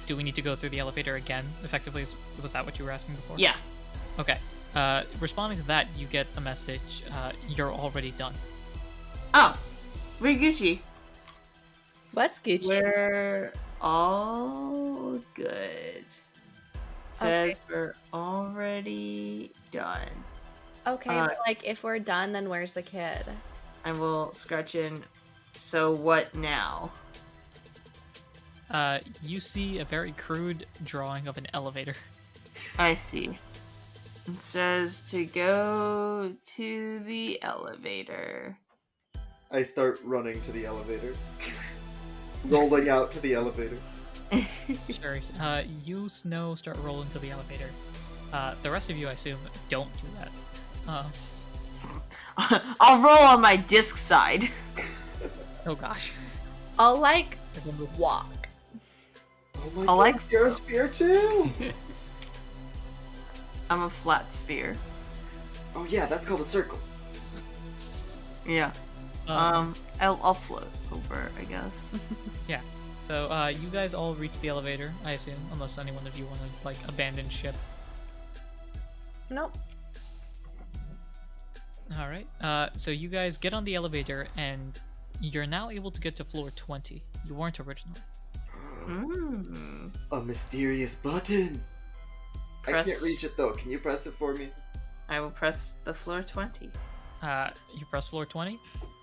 do we need to go through the elevator again, effectively, was that what you were asking before?
Yeah.
Okay. Responding to that, you get the message, you're already done.
Oh, we're Gucci.
What's Gucci?
We're all good. Says we're already done.
Okay, but like if we're done, then where's the kid?
I will scratch in. So what now?
You see a very crude drawing of an elevator.
I see. It says to go to the elevator.
I start running to the elevator. Rolling out to the elevator.
Sure. You, Snow, start rolling to the elevator. The rest of you, I assume, don't do that.
I'll roll on my disc side.
Oh gosh.
I'll like walk.
Oh my
I
god,
like-
you're a spear too!
I'm a flat sphere.
Oh yeah, that's called a circle.
Yeah. I'll float over, I guess.
Yeah. So, you guys all reach the elevator, I assume, unless any one of you want to, like, abandon ship.
Nope.
Alright. So you guys get on the elevator, and you're now able to get to floor 20. You weren't originally.
A mysterious button. I
Press-
can't reach it though. Can you press it for me?
I will press the floor 20.
You press floor 20,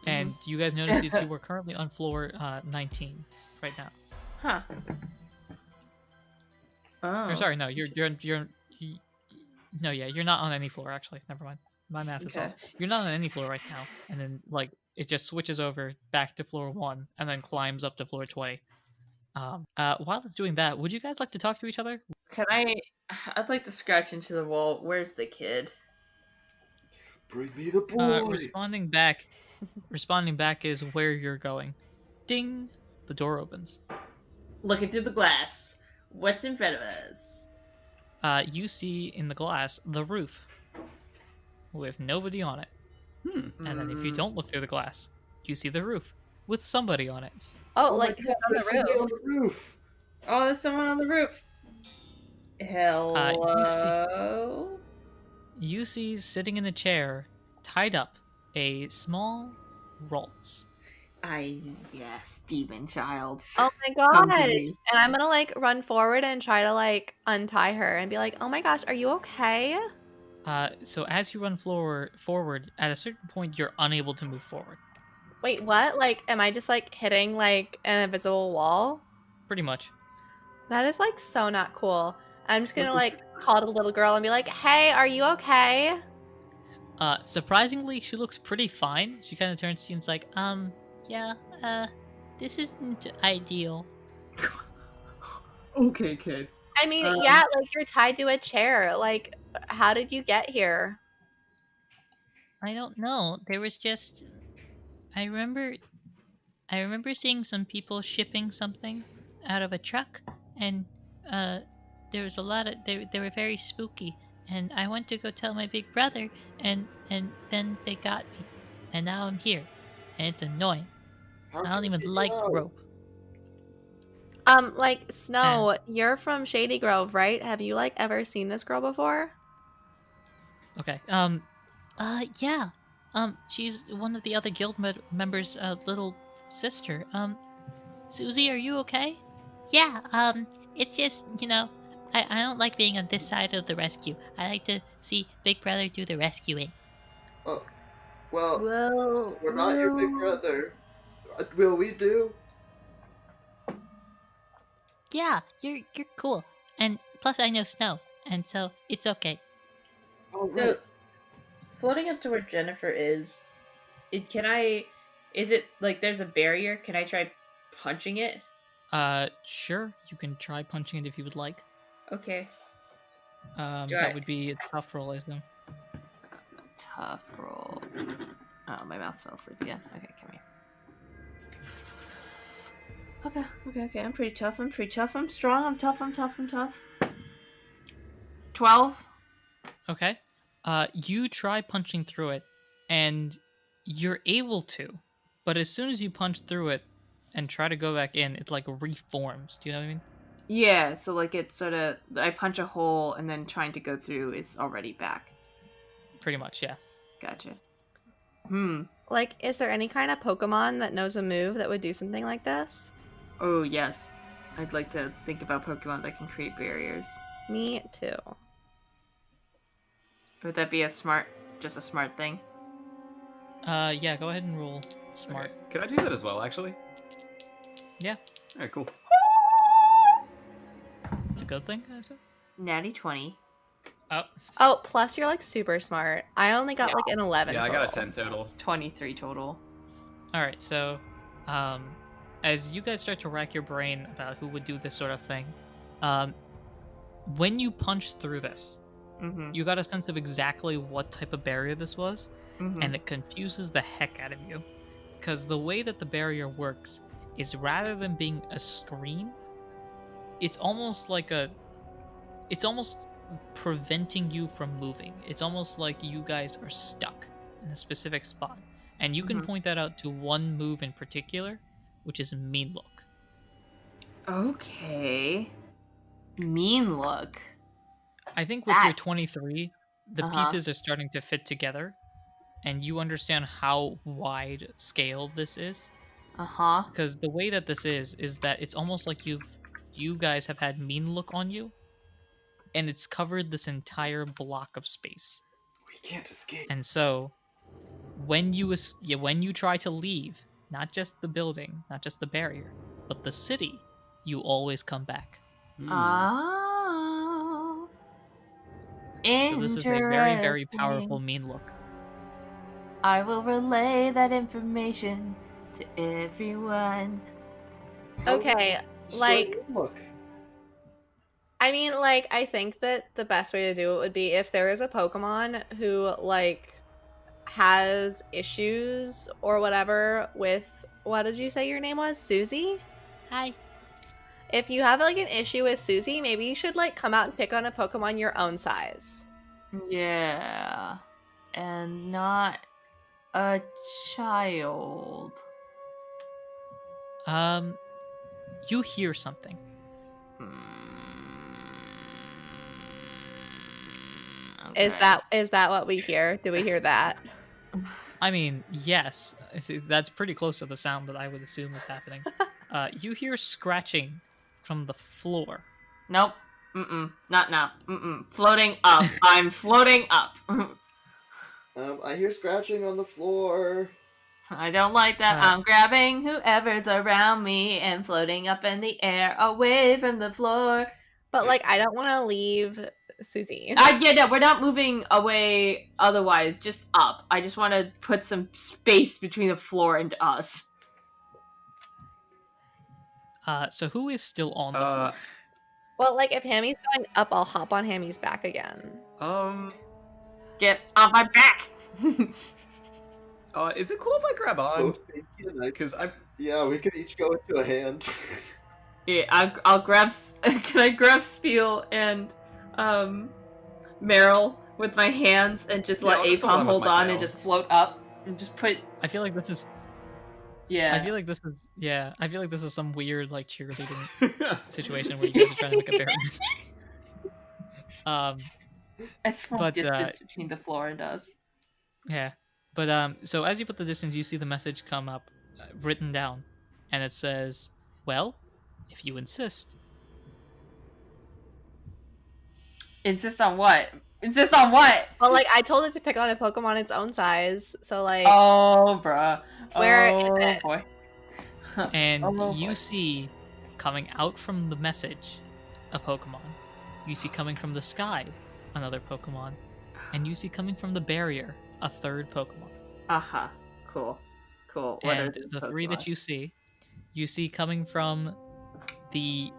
and you guys notice that you were currently on floor 19 right now.
Huh. Oh.
Or, sorry, no, no, yeah, you're not on any floor, actually. Never mind. My math is
Okay.
off. You're not on any floor right now, and then, like, it just switches over back to floor 1, and then climbs up to floor 20. While it's doing that, would you guys like to talk to each other?
I'd like to scratch into the wall. Where's the kid?
Bring me the boy.
Responding back is where you're going. Ding! The door opens.
Looking through the glass. What's in front of us?
You see in the glass the roof with nobody on it. And then if you don't look through the glass, you see the roof with somebody on it.
Oh,
my
like
God,
who's on
there's somebody
the
on
roof?
the roof.
Oh, there's someone on the roof. Hello?
You see sitting in a chair, tied up, a small Ralts.
Yes, demon child.
Oh my
Come to
gosh.
me.
And I'm gonna like run forward and try to like untie her and be like, oh my gosh, are you okay?
So as you run forward, at a certain point, you're unable to move forward.
Wait, what? Like, am I just like hitting like an invisible wall?
Pretty much.
That is like so not cool. I'm just gonna like call to the little girl and be like, hey, are you okay?
Surprisingly, she looks pretty fine. She kind of turns to you and's like,
Yeah, this isn't ideal.
Okay, kid.
I mean, yeah, like you're tied to a chair. Like, how did you get here?
I don't know. There was just I remember seeing some people shipping something out of a truck, and there was a lot of they were very spooky, and I went to go tell my big brother, and then they got me, and now I'm here, and it's annoying.
How
I
can
don't even
we get
like
out?
rope.
Like Snow, you're from Shady Grove, right? Have you like ever seen this girl before?
okay.
Yeah. She's one of the other guild members' little sister. Susie, are you okay? Yeah. It's just, I don't like being on this side of the rescue. I like to see Big Brother do the rescuing.
Oh, well,
Well,
we're not your big brother. Will we do?
Yeah, you're cool. And plus I know Snow, and so it's okay.
All
So,
right.
floating up to where Jennifer is it like there's a barrier? Can I try punching it?
Sure. You can try punching it if you would like.
Okay.
That would be a tough roll, I assume.
Tough roll. Oh, my mouse fell asleep again. Okay, come here. Okay. I'm pretty tough. I'm strong. I'm tough. 12.
Okay. You try punching through it, and you're able to, but as soon as you punch through it and try to go back in, it like reforms. Do you know what I mean?
Yeah, so like it's sort of I punch a hole and then trying to go through is already back.
Pretty much, yeah.
Gotcha.
Like, is there any kind of Pokemon that knows a move that would do something like this?
Oh yes. I'd like to think about Pokemon that can create barriers.
Me too.
Would that be just a smart thing?
Yeah, go ahead and roll smart.
Okay. Could I do that as well, actually?
Yeah,
Alright, cool.
it's a good thing, I assume.
Natty 20.
Oh,
Oh, plus you're like super smart. I only got
Yeah.
like an 11.
Yeah, I got a
total.
10 total.
23 total.
all right. So, as you guys start to rack your brain about who would do this sort of thing, when you punched through this,
Mm-hmm.
you got a sense of exactly what type of barrier this was,
Mm-hmm.
and it confuses the heck out of you. Because the way that the barrier works is rather than being a screen, it's almost like it's almost preventing you from moving. It's almost like you guys are stuck in a specific spot. And you can
Mhm.
point that out to one move in particular, which is Mean Look.
Okay. Mean look.
I think with your
That's-
23, the
Uh-huh.
pieces are starting to fit together, and you understand how wide scale this is.
Uh-huh.
Because the way that this is that it's almost like you guys have had Mean Look on you, and it's covered this entire block of space.
We can't escape.
And so, when you try to leave, not just the building, not just the barrier, but the city, you always come back.
Hmm.
Oh.
So this is a very, very powerful
Interesting.
Mean Look.
I will relay that information to everyone.
Okay,
Destroy
like-
your look.
I mean, like, I think that the best way to do it would be if there is a Pokemon who, like, has issues or whatever with, what did you say your name was? Susie?
Hi.
If you have, like, an issue with Susie, maybe you should, like, come out and pick on a Pokemon your own size.
Yeah. And not a child.
You hear something.
Is
Okay.
that what we hear? Do we hear that?
I mean, yes, I think that's pretty close to the sound that I would assume is happening. You hear scratching from the floor.
Nope. Mm-mm. Not now. Mm-mm. Floating up. I'm floating up.
I hear scratching on the floor.
I don't like that. I'm grabbing whoever's around me and floating up in the air away from the floor.
But, like, I don't want to leave Susie.
Yeah, no, we're not moving away otherwise, just up. I just want to put some space between the floor and us.
So who is still on the floor?
Well, like, if Hammy's going up, I'll hop on Hammy's back again.
Get off my back!
Is it cool if I grab on?
Both Pinky and I.
Because I'm.
Yeah, we could each go into a hand.
Yeah, I'll grab. Can I grab Spiel and Meryl with my hands and just
Yeah,
let
I'll just hold
Apom
on with
hold
my
on
tail.
and just float up and just put.
I feel like this is.
Yeah.
I feel like this is. Yeah, I feel like this is some weird like cheerleading situation where you guys are trying to make a barrier.
It's from
but,
distance between the floor and us.
Yeah, but so as you put the distance, you see the message come up, written down, and it says, "Well, if you insist."
Insist on what? Insist on what?
Well, like, I told it to pick on a Pokemon its own size, so, like...
Oh, bruh.
Where is
Oh,
it?
boy.
And
Oh,
you
boy.
see, coming out from the message, a Pokemon. You see coming from the sky, another Pokemon. And you see coming from the barrier, a third Pokemon.
Uh-huh. Cool. Cool. What are
And
these
the three that
Pokemon?
you see coming from the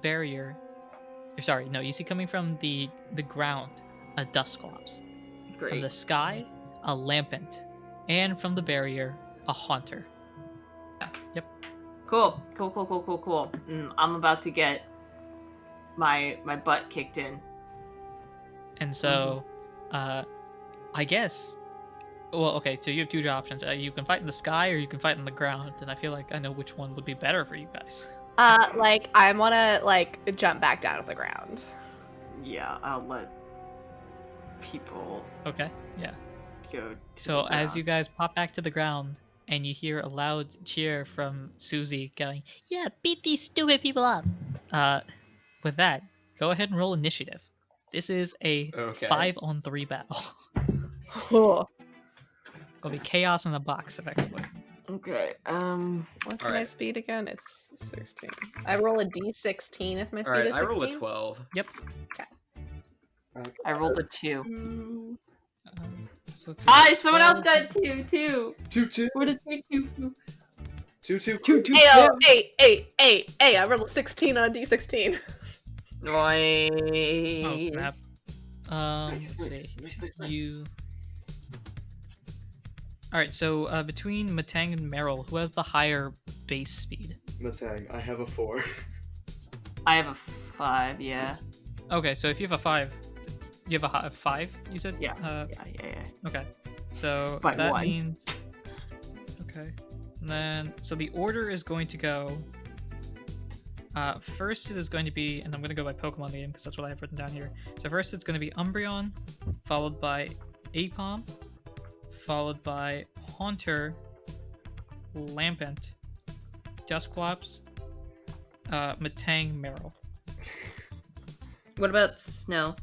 barrier. Sorry, no, you see coming from the ground, a Dusclops. From
Great.
the sky, a Lampent. And from the barrier, a Haunter. Yep.
Cool. I'm about to get my butt kicked in.
And so, I guess. Well, okay. So you have two options. You can fight in the sky, or you can fight in the ground. And I feel like I know which one would be better for you guys.
like, I want to, like, jump back down to the ground.
Yeah, I'll let people
Okay. Yeah.
go. To
So
the
as
ground.
you guys pop back to the ground, and you hear a loud cheer from Susie going,
Yeah, beat these stupid people up.
with that, go ahead and roll initiative. This is a
Okay.
5-on-3 battle.
Cool.
It'll be chaos in a box, effectively.
Okay.
What's
All
my
right.
speed again? It's 16. I roll a d16 if my speed
All right,
is 16.
I roll a 12.
Yep.
I rolled a 2.
So it's
Someone else
12.
got a 2.
2-2.
Where did 2?
2-2.
Hey, I rolled a 16 on a d16.
Oh, snap.
Nice,
Let's see.
nice.
You. Alright, so between Matang and Meryl, who has the higher base speed?
Matang, I have a 4.
I have a 5, yeah.
Okay, so if you have a 5, you have a 5, you said?
Yeah.
Yeah. Okay. So
By
that
1.
means. Okay. And then, so the order is going to go. First, it is going to be, and I'm going to go by Pokemon name because that's what I have written down here. So first, it's going to be Umbreon, followed by Apom, followed by Haunter, Lampent, Dusclops, Matang, Meryl.
What about Snow?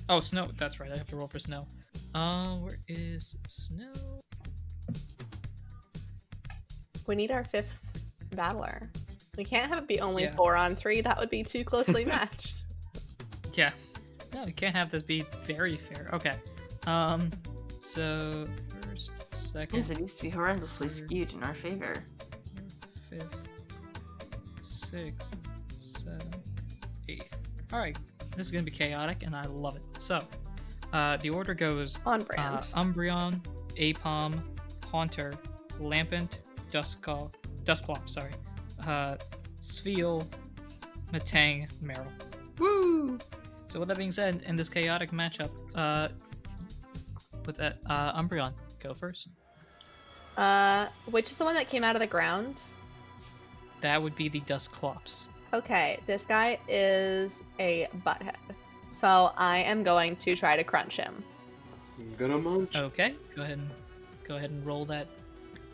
Oh, Snow. That's right. I have to roll for Snow. Where is Snow?
We need our 5th battler. We can't have it be only
Yeah.
4 on 3. That would be too closely matched.
Yeah. No, you can't have this be very fair. Okay. So first, second,
Yes, it needs to be horrendously skewed in our favor.
5th, 6th, 7th, 8th. All right. This is gonna be chaotic, and I love it. So, the order goes
On brand.
Umbreon, Apom, Haunter, Lampent, Dusclops, sorry, Spheal, Matang, Meryl.
Woo!
So with that being said, in this chaotic matchup, with that, Umbreon, go first.
Which is the one that came out of the ground?
That would be the Dusclops.
Okay, this guy is a butthead. So I am going to try to crunch him.
I'm gonna munch.
Okay, go ahead and roll that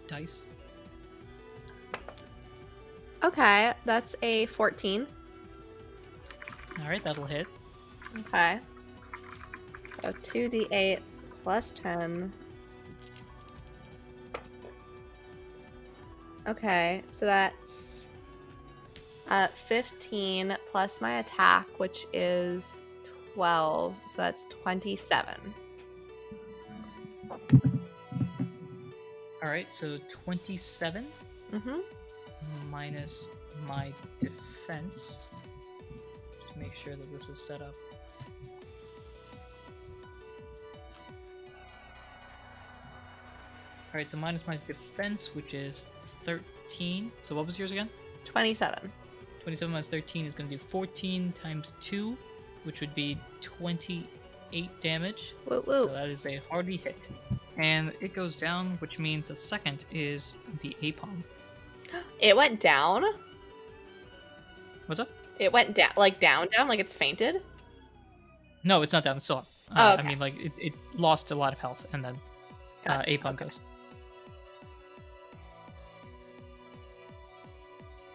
dice.
Okay, that's a 14.
All right, that'll hit.
Okay. So 2d8 plus 10. Okay, so that's 15 plus my attack, which is 12. So that's 27.
All right, so 27
Mm-hmm.
minus my defense. Just make sure that this is set up. All right, so minus my defense, which is 13. So what was yours again?
27.
27 minus 13 is going to do 14 times 2, which would be 28 damage.
Woo
So
woo.
that is a hardy hit. And it goes down, which means the second is the Apom.
It went down?
What's up?
It went down, like it's fainted?
No, it's not down. It's still up.
Oh, okay.
I mean, like, it lost a lot of health, and then
Got it.
Apom
Okay.
goes.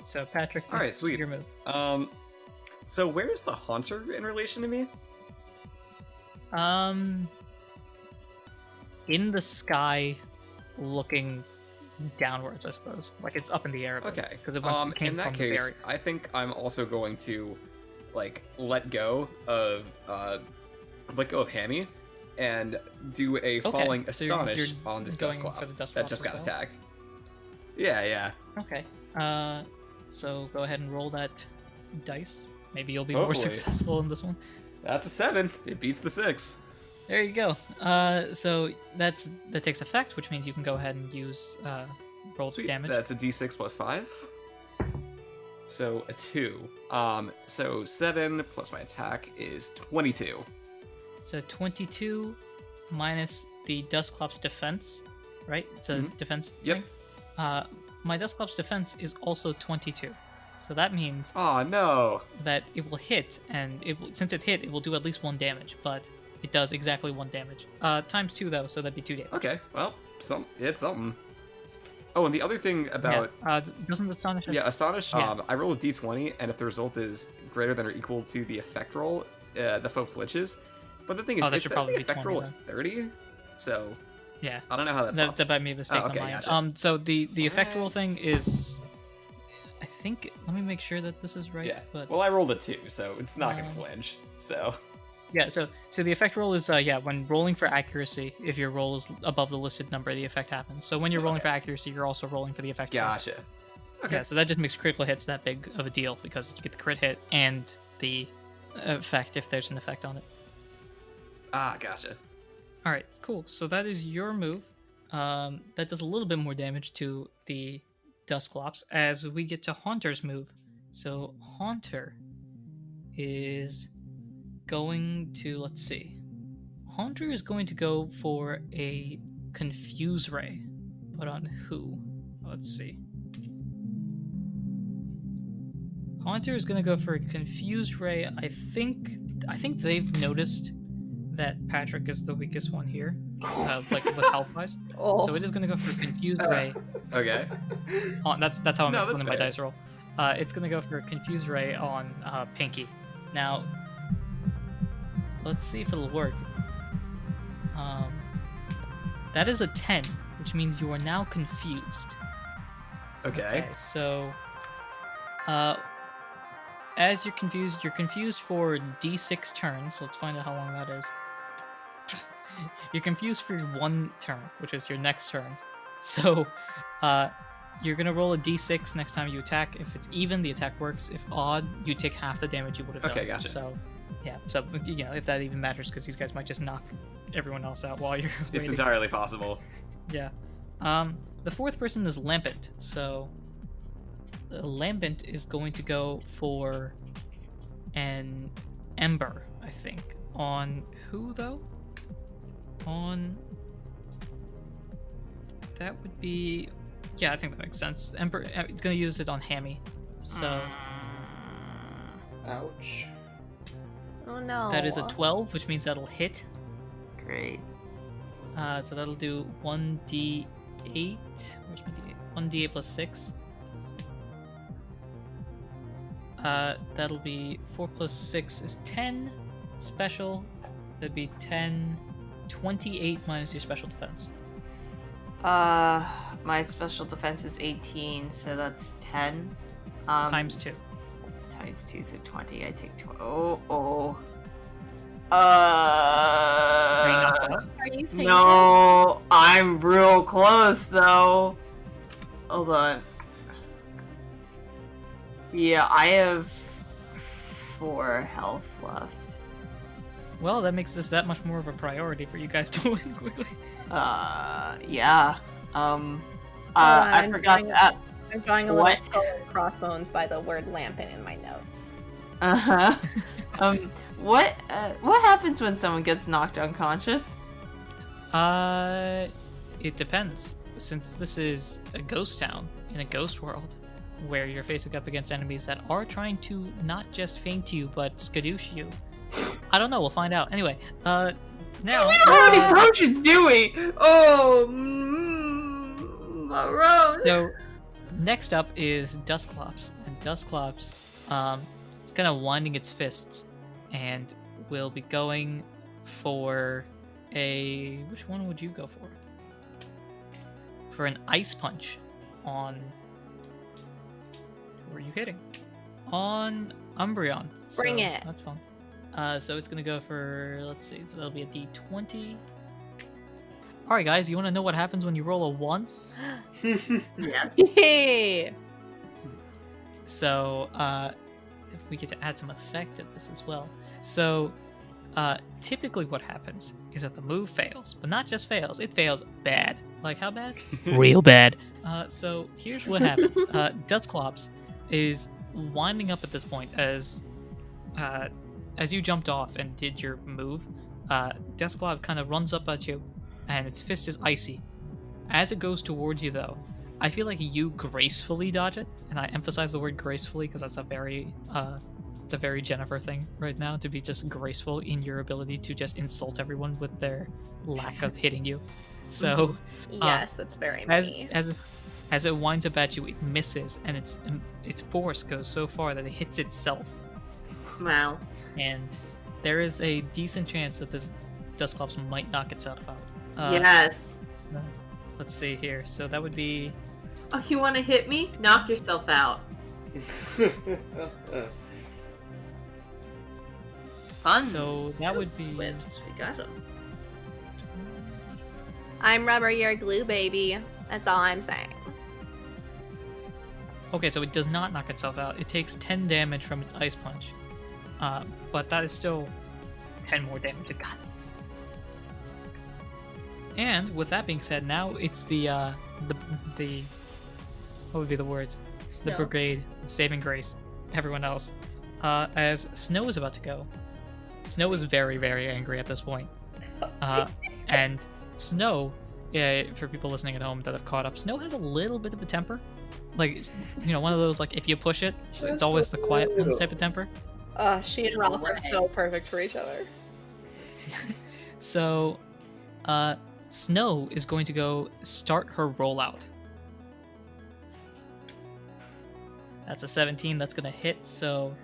So, Patrick,
All right,
it's
sweet.
your move.
So where's the Haunter in relation to me?
In the sky, looking downwards, I suppose. Like, it's up in the air.
Okay.
Because it came
In that
from the
case,
barrier.
I think I'm also going to, like, let go of Hammy, and do a falling
so you're
astonish on this
going
Dusclops
for the Dusclops
that just
as
got
well?
attacked. Yeah.
Okay. So go ahead and roll that dice. Maybe you'll be more
Hopefully.
successful in this one.
That's a 7. It beats the 6.
There you go. So that takes effect, which means you can go ahead and use roll
Sweet.
damage.
That's a d6 plus 5. So a 2. So 7 plus my attack is 22.
So 22 minus the Dusclops defense, right? It's a defense.
Yep.
thing. My Dusclops defense is also 22. So that means
Oh no.
that it will hit, and since it hit, it will do at least 1 damage, but it does exactly 1 damage. Times 2 though, so that'd be 2 damage.
Okay. Well, it's something. Oh, and the other thing about
Doesn't Astonish?
Astonish,
Yeah.
I roll a d20, and if the result is greater than or equal to the effect roll, the foe flinches. But the thing is,
Oh, that
it
should
says
probably
the
be
effect
20
roll is 30, so
Yeah.
I don't know how that's
That
possible.
might be a mistake
Oh, okay,
on my
gotcha.
end. So the effect roll thing is, I think. Let me make sure that this is right.
Yeah.
But
Well, I rolled a 2, so it's not gonna
Um,
flinch. So.
yeah. So the effect roll is when rolling for accuracy, if your roll is above the listed number, the effect happens. So when you're rolling for accuracy, you're also rolling for the effect. roll.
Gotcha. Okay.
Yeah. So that just makes critical hits that big of a deal because you get the crit hit and the effect if there's an effect on it.
Ah, gotcha.
All right, cool. So that is your move. That does a little bit more damage to the Dusclops as we get to Haunter's move. So Haunter is going to, let's see. Haunter is going to go for a Confuse Ray. But on who? Let's see. Haunter is going to go for a Confuse Ray. I think they've noticed that Patrick is the weakest one here, like with health wise.
Oh.
So it is going to go for Confused Ray.
Okay.
That's how I'm
No,
explaining
that's
my
fair.
dice roll. It's going to go for Confused Ray on Pinky. Now, let's see if it'll work. That is a 10, which means you are now confused.
Okay.
So, as you're confused for D6 turns. Let's find out how long that is. You're confused for your 1 turn, which is your next turn. So, you're gonna roll a D6 next time you attack. If it's even, the attack works. If odd, you take half the damage you would have done.
Okay, gotcha.
So, yeah. So, if that even matters, because these guys might just knock everyone else out while you're
It's
waiting.
entirely possible.
Yeah. The 4th person is Lambent. So, Lambent is going to go for an Ember, I think. On who, though? On... That would be... Yeah, I think that makes sense. Ember, it's going to use it on Hammy. So,
Ouch.
Oh no.
that is a 12, which means that'll hit.
Great.
So that'll do 1d8. Where's my d8? 1d8 plus 6. That'll be 4 plus 6 is 10. Special, that'd be 10. 28 minus your special defense.
My special defense is 18, so that's 10.
Times 2.
Times 2, so 20. I take 20. Oh.
Are you knocked out?
Are you thinking?
No, I'm real close though. Hold on. Yeah, I have 4 health left.
Well, that makes this that much more of a priority for you guys to win quickly.
Yeah.
on,
I
I'm
forgot
drawing-
that.
I'm drawing a
What?
little skull and crossbones by the word lampin in my notes.
Uh-huh. What happens when someone gets knocked unconscious?
It depends. Since this is a ghost town in a ghost world, where you're facing up against enemies that are trying to not just feint you, but skadoosh you. I don't know, we'll find out. Anyway, now...
We don't have any potions, do we? Oh, my road.
So, next up is Dusclops. And Dusclops, it's kind of winding its fists and will be going for a... Which one would you go for? For an Ice Punch on... Who are you hitting? On Umbreon.
Bring
So,
it.
That's fun. So it's going to go for... Let's see. So that'll be a D20. Alright, guys. You want to know what happens when you roll a 1?
Yes.
Yay!
So, if we get to add some effect to this as well. So, typically what happens is that the move fails, but not just fails, it fails bad. Like, how bad? Real bad. So, here's what happens. Dusclops is winding up at this point as you jumped off and did your move. Dusclops kind of runs up at you, and its fist is icy. As it goes towards you, though, I feel like you gracefully dodge it, and I emphasize the word gracefully because that's a very Jennifer thing right now, to be just graceful in your ability to just insult everyone with their lack of hitting you. So
Yes, that's very
as
me.
as it winds up at you, it misses, and its force goes so far that it hits itself,
Wow.
and there is a decent chance that this Dusclops might knock itself out.
Yes.
let's see here. So that would be.
Oh, you want to hit me? Knock yourself out. Fun.
So that would be.
Whips. We got him.
I'm rubber, you're glue, baby. That's all I'm saying.
Okay, so it does not knock itself out. It takes 10 damage from its ice punch, but that is still 10 more damage. God. And with that being said, now it's the what would be the words?
Snow.
The brigade, saving grace, everyone else. As Snow is about to go, Snow is very, very angry at this point. And Snow, for people listening at home that have caught up, Snow has a little bit of a temper. Like, you know, one of those, like, if you push it, it's always the quiet ones type of temper.
She and Ralph are so perfect for each other.
So, Snow is going to go start her rollout. That's a 17, that's going to hit, so...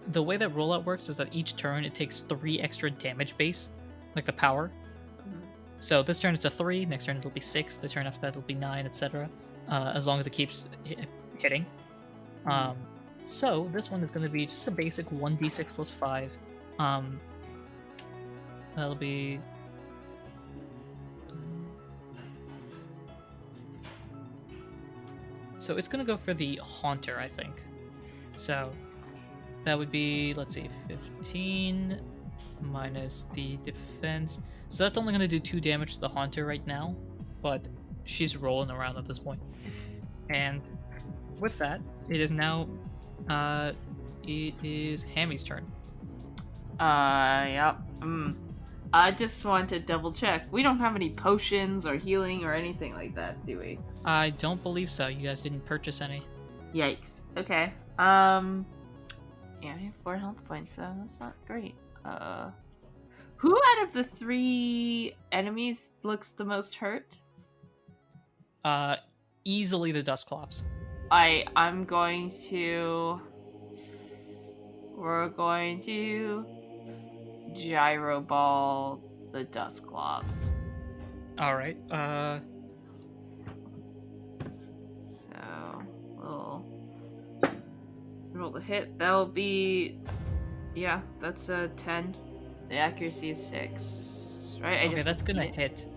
The way that rollout works is that each turn it takes 3 extra damage base, like the power. So this turn it's a 3, next turn it'll be 6, the turn after that it'll be 9, etc. As long as it keeps hitting. So this one is going to be just a basic 1d6 plus 5. That'll be... So it's going to go for the Haunter, I think. So that would be, let's see, 15 minus the defense. So that's only going to do 2 damage to the Haunter right now, but she's rolling around at this point. And with that, it is now, it is Hammy's turn.
Yep. I just want to double check. We don't have any potions or healing or anything like that, do we?
I don't believe so. You guys didn't purchase any.
Yikes. Okay. Yeah, I have 4 health points, so that's not great. Who out of the 3 enemies looks the most hurt?
Easily the Dustclops.
I'm going to... We're going to... Gyro Ball the Dustclops.
Alright,
So, we'll roll the hit. That'll be... Yeah, that's a 10. The accuracy is 6. Right?
okay, that's gonna hit.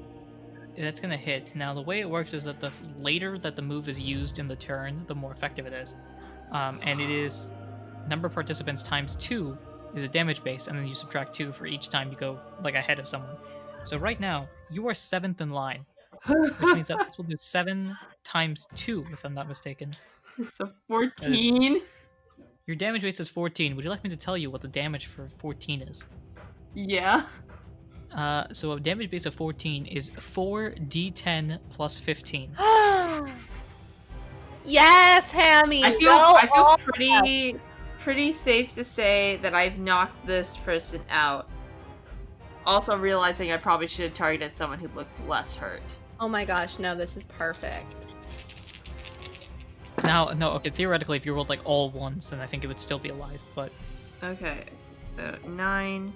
That's gonna hit. Now, the way it works is that the later that the move is used in the turn, the more effective it is. And it is number of participants times 2 is a damage base, and then you subtract 2 for each time you go like ahead of someone. So right now, you are 7th in line, which means that this will do 7 times 2, if I'm not mistaken.
So 14?
Your damage base is 14. Would you like me to tell you what the damage for 14 is?
Yeah.
So a damage base of 14 is 4d10 plus 15.
Yes, Hammy!
I feel pretty safe to say that I've knocked this person out. Also realizing I probably should have targeted someone who looked less hurt.
Oh my gosh, no, this is perfect.
Now, no, okay, theoretically, if you rolled like all ones, then I think it would still be alive, but...
Okay, so 9,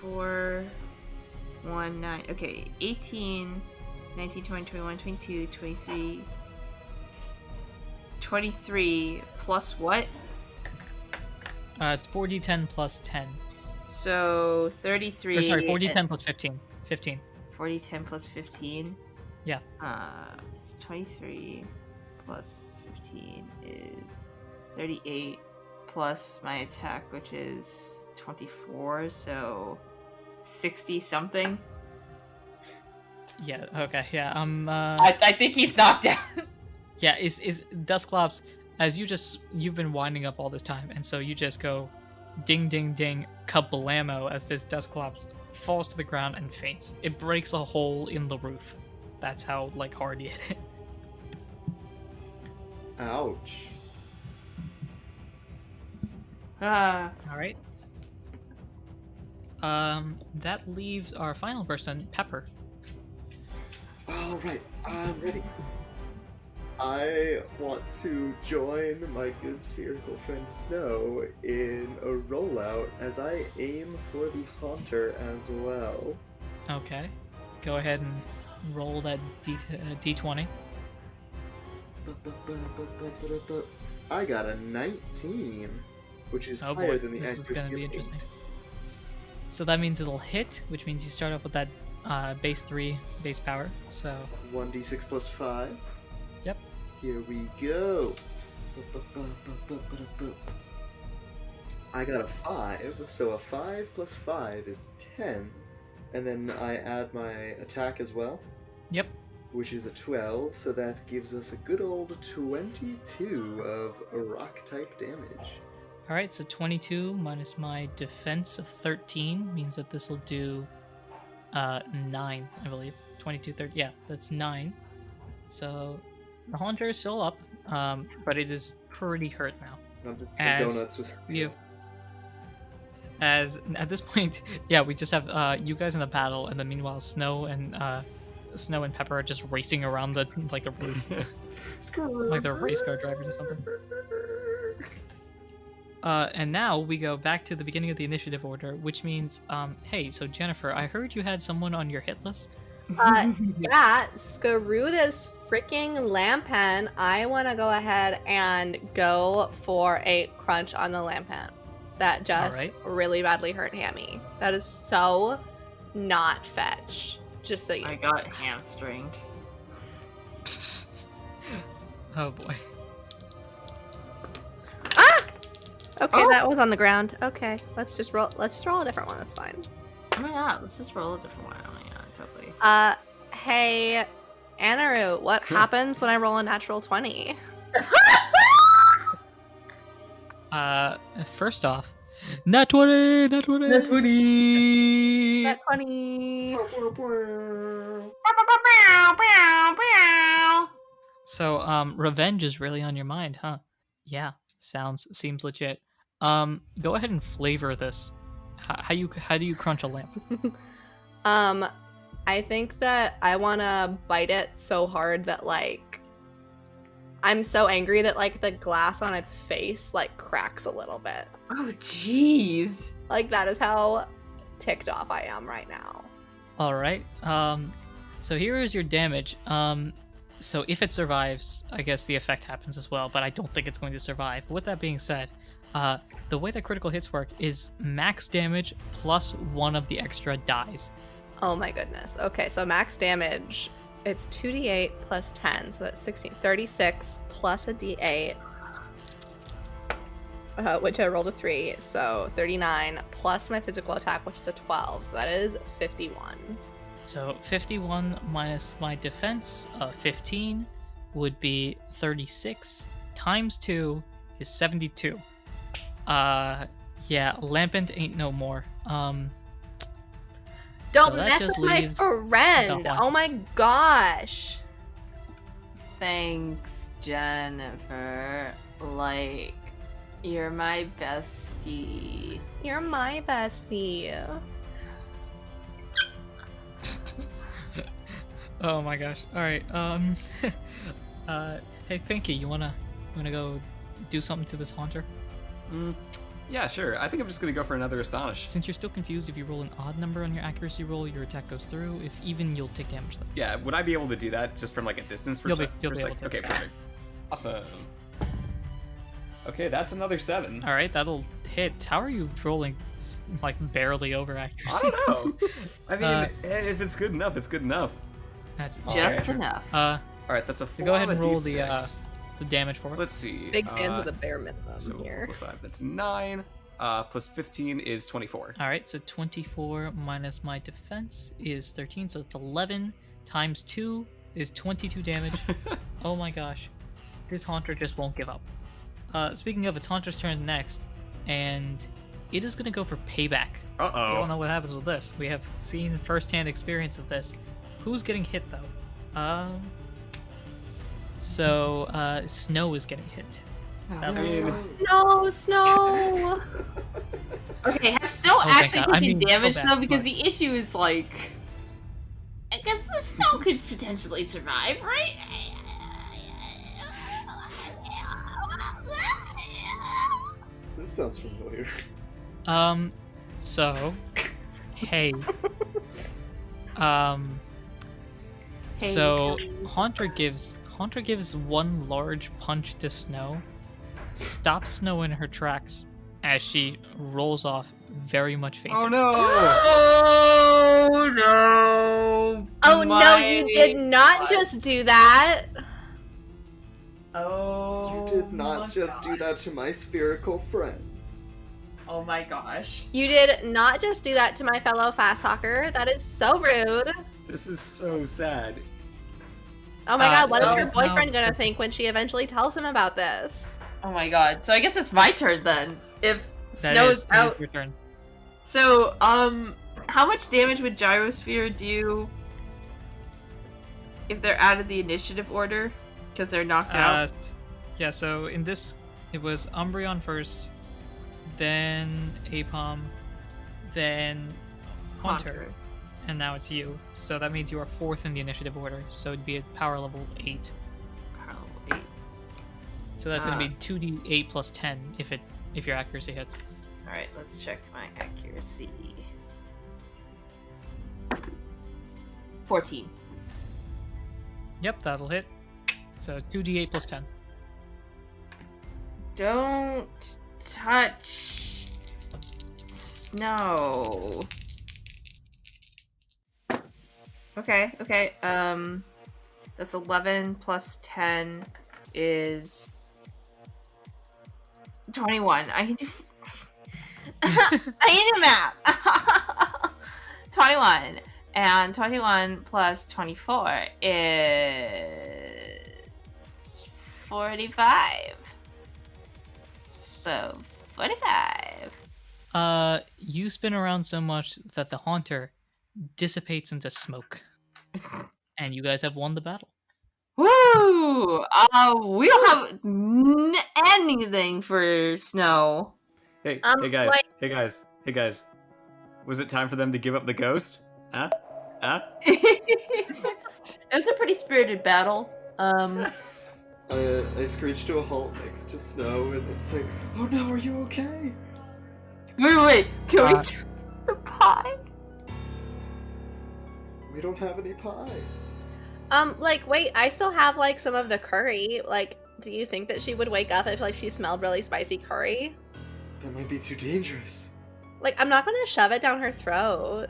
4, 1, 9. Okay, 18, 19, 20, 21, 22, 23... 23 plus what?
It's 4d10 plus 10.
So 33.
Or sorry, 4d10 plus 15. 15.
4d10 plus 15.
Yeah.
It's 23 plus 15 is 38 plus my attack, which is 24, so 60 something.
Yeah. Okay. Yeah.
I think he's knocked down.
Yeah, is Dustclops, as you've been winding up all this time, and so you just go ding ding ding kablamo as this Dustclops falls to the ground and faints. It breaks a hole in the roof. That's how like hard you hit it.
Ouch.
Alright. That leaves our final person, Pepper.
Alright, I'm ready. I want to join my good spherical friend Snow in a rollout as I aim for the Haunter as well.
Okay. Go ahead and roll that D20.
I got a 19, which is
Oh
higher
boy,
than the
this is
accuracy
gonna be
of
interesting.
8.
So that means it'll hit, which means you start off with that base 3 base power. So
1d6 plus 5.
Yep.
Here we go. I got a 5, so a 5 plus 5 is 10. And then I add my attack as well.
Yep.
Which is a 12, so that gives us a good old 22 of rock type damage.
Alright, so 22 minus my defense of 13 means that this will do 9, I believe. 22, 30, yeah, that's 9. So the Haunter is still up, but it is pretty hurt now. As
Donuts with
we have, as at this point, yeah, we just have you guys in the battle, and then meanwhile Snow and Pepper are just racing around the roof, like they're race car drivers or something. And now we go back to the beginning of the initiative order, which means, hey, so Jennifer, I heard you had someone on your hit list.
Yeah, screw this freaking lamp pen. I want to go ahead and go for a crunch on the lamp pen. That just
Alright.
really badly hurt Hammy. That is so not fetch. Just so you
I got hamstringed.
Oh boy.
Ah! Okay,
Oh!
that was on the ground. Okay, let's just roll a different one. That's fine.
Oh my god, let's just roll a different one. Oh my god, totally.
Hey, Anirudh, what happens when I roll a natural 20?
First off, nat 20, nat 20,
Nat 20!
That 20.
So, revenge is really on your mind, huh? Yeah, seems legit. Go ahead and flavor this. How do you crunch a lamp?
I think that I want to bite it so hard that, like, I'm so angry that, like, the glass on its face, like, cracks a little bit.
Oh jeez.
Like, that is how ticked off I am right now.
All right. So here is your damage. So if it survives, I guess the effect happens as well, but I don't think it's going to survive. With that being said, the way that critical hits work is max damage plus 1 of the extra dies.
Oh my goodness. Okay, so max damage, it's 2d8 plus 10, so that's 16. 36 plus a d8, which I rolled a 3, so 39 plus my physical attack, which is a 12, so that is 51.
So 51 minus my defense of 15 would be 36 times 2 is 72. Yeah, Lampant ain't no more.
Don't
So that
mess
just
with my
leaves
friend!
the
Oh my gosh!
Thanks, Jennifer. Like, you're my bestie.
You're my bestie.
Oh my gosh. All right. Hey Pinky, you wanna go do something to this Haunter?
Yeah, sure. I think I'm just gonna go for another Astonish.
Since you're still confused, if you roll an odd number on your accuracy roll, your attack goes through. If even, you'll take damage though.
Yeah, would I be able to do that just from like a distance
You'll be
perspective?
able to.
Okay, perfect. Awesome. Okay, that's another 7.
All right, that'll hit. How are you rolling like barely over accuracy?
I don't know. I mean, if it's good enough, it's good enough.
That's
Just
Okay.
enough.
All right, that's a 4
So go ahead
on
and
a
roll
D6.
the damage for it.
Let's see.
Big fans of the bare minimum
So 4
here.
plus 5, that's 9. Plus 15 is 24.
All right, so 24 minus my defense is 13, so it's 11 times 2 is 22 damage. Oh my gosh, this Haunter just won't give up. Speaking of, it's Haunter's turn next, and it is going to go for payback. I don't
Uh-oh.
know what happens with this. We have seen first-hand experience of this. Who's getting hit though? So Snow is getting hit. That
I mean,
No, Snow!
Okay, has Snow
Oh, thank
actually
God. I
taken
mean,
damage
go back,
though? Because
but-
the issue is like, I guess the Snow could potentially survive, right?
This sounds familiar.
So, hey,
Hey,
So
Joey.
Haunter gives one large punch to Snow, stops Snow in her tracks as she rolls off, very much fainted.
Oh no!
Oh no!
Oh no, you
My
did not
God.
just do that.
Oh.
You did not
my
just do
gosh.
that to my spherical friend.
Oh my gosh.
You did not just do that to my fellow fast talker. That is so rude.
This is so sad.
Oh my god, what
so
is your
it's now-
boyfriend gonna
it's-
think when she eventually tells him about this?
Oh my god. So I guess it's my turn then. If
That
Snow's
is
out.
your turn.
So, how much damage would Gyrosphere do if they're out of the initiative order? Because they're knocked out?
Yeah, so in this, it was Umbreon first, then Apom, then Haunter, and now it's you. So that means you are 4th in the initiative order, so it'd be at power level 8.
Power 8.
So that's going to be 2d8 plus 10 if your accuracy hits.
Alright, let's check my accuracy. 14.
Yep, that'll hit. So 2d8 plus 10.
Don't touch Snow. Okay, okay. That's 11 plus 10 is 21. I can do. I can do math. 21 and 21 plus 24 is 45. So 45.
You spin around so much that the Haunter dissipates into smoke. And you guys have won the battle.
Woo! We don't have anything for Snow.
Hey,
Like-
hey guys. Was it time for them to give up the ghost? Huh?
It was a pretty spirited battle.
I screech to a halt next to Snow, and it's like, oh no, are you okay?
Wait. Can we try the pie?
We don't have any pie.
Wait, I still have, like, some of the curry. Like, do you think that she would wake up if, like, she smelled really spicy curry?
That might be too dangerous.
Like, I'm not gonna shove it down her throat.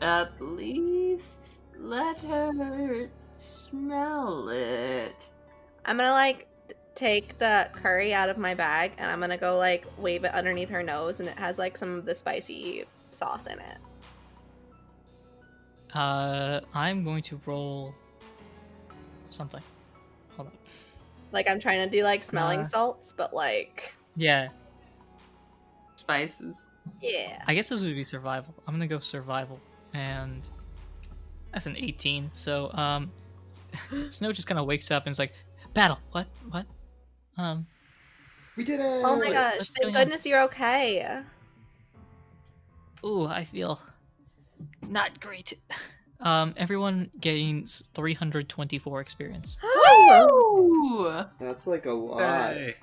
At least let her smell it.
I'm gonna, like, take the curry out of my bag, and I'm gonna go, like, wave it underneath her nose, and it has, like, some of the spicy sauce in it.
I'm going to roll something. Hold on.
Like, I'm trying to do, like, smelling
Uh.
salts, but, like,
Yeah,
Spices.
yeah.
I guess this would be survival. I'm gonna go survival, and that's an 18. So, Snow just kind of wakes up and is like, "Battle? What? What?
We did it!
Oh my gosh,
what's
thank
going on?
goodness you're okay.
Ooh, I feel not great." Everyone gains 324 experience.
Woo!
That's like a lot.
Hey.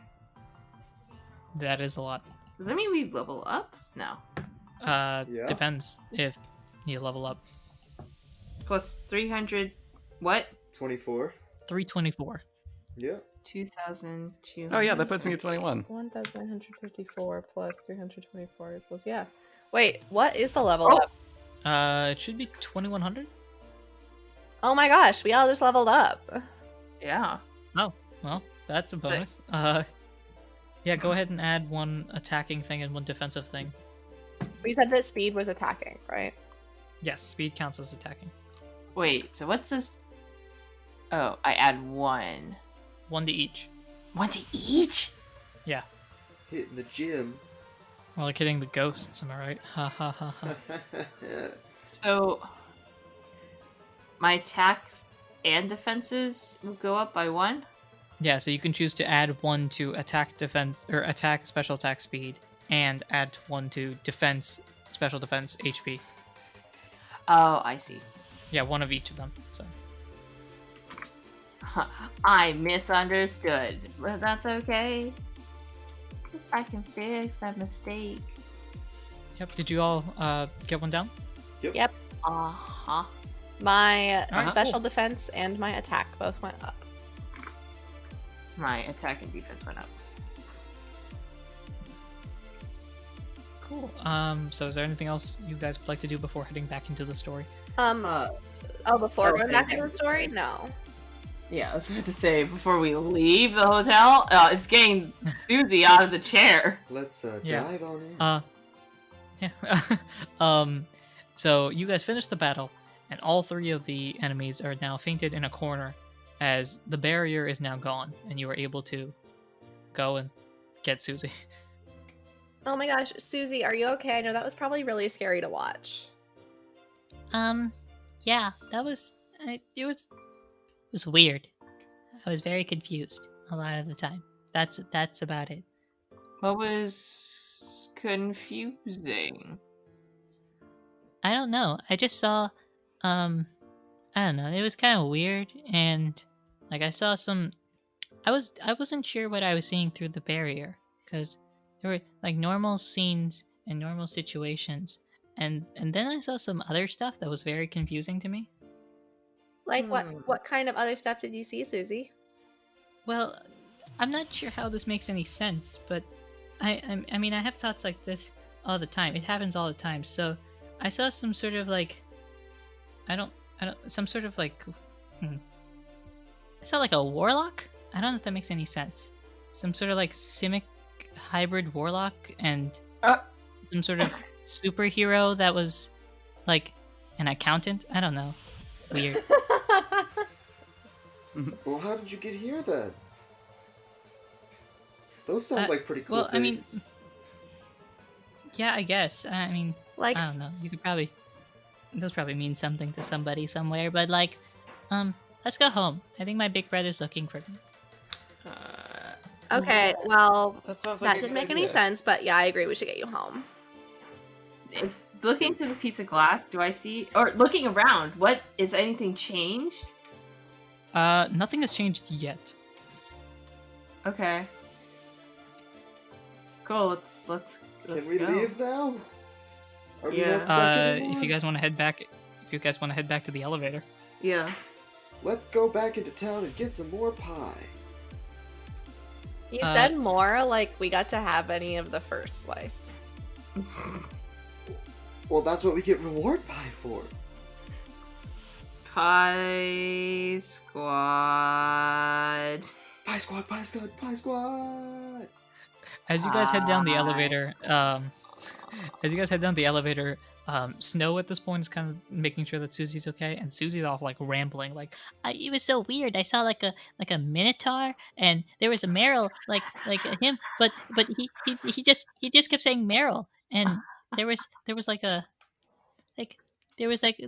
That is a lot.
Does that mean we level up? No.
Yeah.
Depends if you level up.
Plus 300. What?
24.
324.
Yeah.
2,200.
Oh yeah, that puts me at 21.
1,954 plus 324 equals, yeah. Wait, what is the level
Oh.
up?
It should be 2100.
Oh my gosh, we all just leveled up.
Yeah.
Oh, well, that's a bonus. Yeah, go ahead and add one attacking thing and one defensive thing.
We said that speed was attacking, right?
Yes, speed counts as attacking.
Wait, so what's this? Oh, I add 1.
1 to each.
1 to each?
Yeah.
Hitting the gym.
Well, like hitting the ghosts, am I right? Ha ha ha ha.
So, my attacks and defenses will go up by 1?
Yeah, so you can choose to add 1 to attack defense or attack special attack speed, and add 1 to defense special defense HP.
Oh, I see.
Yeah, 1 of each of them. So
I misunderstood, but that's okay. I can fix my mistake.
yep. Did you all get one down?
Yep.
Uh-huh.
My
Alright,
special
cool.
defense and my attack both went up.
My attack and defense went up.
Cool. So is there anything else you guys would like to do before heading back into the story?
Before going back
okay.
into the story? No.
Yeah, I was about to say, before we leave the hotel, it's getting Susie out of the chair.
Let's
Yeah.
dive on in.
Yeah. So you guys finish the battle, and all three of the enemies are now fainted in a corner, as the barrier is now gone, and you are able to go and get Susie.
Oh my gosh, Susie, are you okay? I know that was probably really scary to watch.
Yeah, that was it was weird. I was very confused a lot of the time. That's about it.
What was confusing?
I don't know. I just saw I don't know. It was kind of weird, and like I saw some I wasn't sure what I was seeing through the barrier, because there were like normal scenes and normal situations, and then I saw some other stuff that was very confusing to me.
Like, what kind of other stuff did you see, Susie?
Well, I'm not sure how this makes any sense, but I mean, I have thoughts like this all the time. It happens all the time. So I saw some sort of like, some sort of like, I saw like a warlock. I don't know if that makes any sense. Some sort of like simic hybrid warlock and some sort of superhero that was like an accountant. I don't know. Weird.
Well, how did you get here then? Those sound like pretty cool
well, I mean,
things.
yeah, I guess. I mean,
Like,
I don't know. You could probably those probably mean something to somebody somewhere, but like, let's go home. I think my big brother's looking for me.
okay, well,
That sounds
that didn't make any sense, but yeah, I agree. We should get you home.
Looking through the piece of glass, do I see, or looking around, what is anything changed?
Nothing has changed yet.
Okay. Cool. Let's
Can we
go.
leave now? Are we
Yeah.
not stuck anymore?
If you guys want to head back, to the elevator.
Yeah.
Let's go back into town and get some more pie.
You said more, like we got to have any of the first slice.
Well, that's what we get reward pie for.
Pie squad.
Pie squad, pie squad, pie squad.
As you guys head down the elevator, Snow at this point is kind of making sure that Susie's okay, and Susie's off like rambling, like,
It was so weird. I saw like a minotaur, and there was a Meryl like him, but he just kept saying Meryl, and there was like a there's like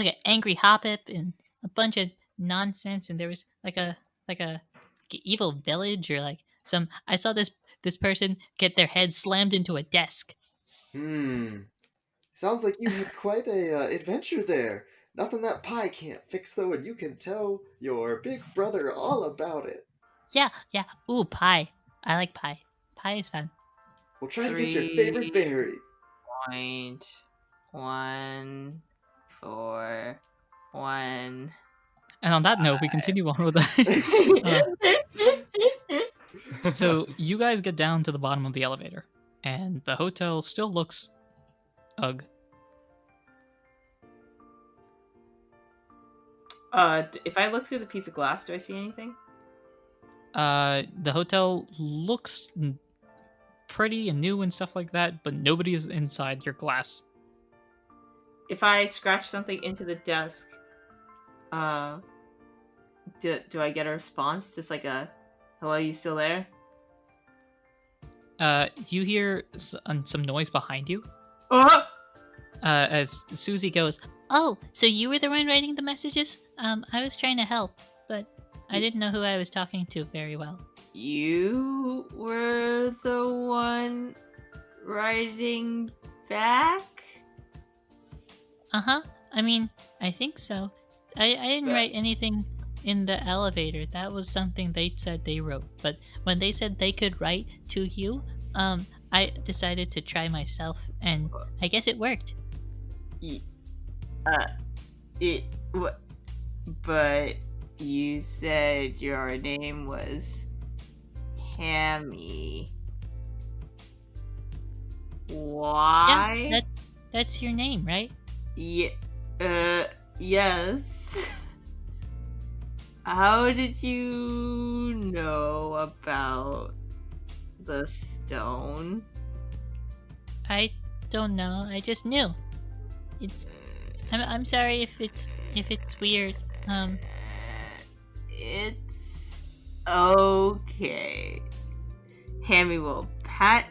an angry Hoppip and a bunch of nonsense, and there was like a evil village, or like some. I saw this person get their head slammed into a desk.
Sounds like you had quite a adventure there. Nothing that pie can't fix, though, and you can tell your big brother all about it.
Yeah. Ooh, pie. I like pie. Pie is fun.
We'll try to get your favorite berry.
0.141.
And on that note, we continue on with that. So you guys get down to the bottom of the elevator, and the hotel still looks ugh.
If I look through the piece of glass, do I see anything?
The hotel looks pretty and new and stuff like that, but nobody is inside your glass.
If I scratch something into the desk, do I get a response? Just like a, hello, you still there?
You hear some noise behind you.
Oh!
As Susie goes,
Oh, so you were the one writing the messages? I was trying to help, but I didn't know who I was talking to very well.
You were the one writing back?
Uh-huh. I mean, I think so. I didn't write anything in the elevator. That was something they said they wrote. But when they said they could write to you, I decided to try myself, and I guess it worked.
But you said your name was Hammy. Why?
Yeah, that's your name, right?
Yes. How did you know about the stone?
I don't know. I just knew. I'm sorry if it's weird.
It's okay. Hammy will pat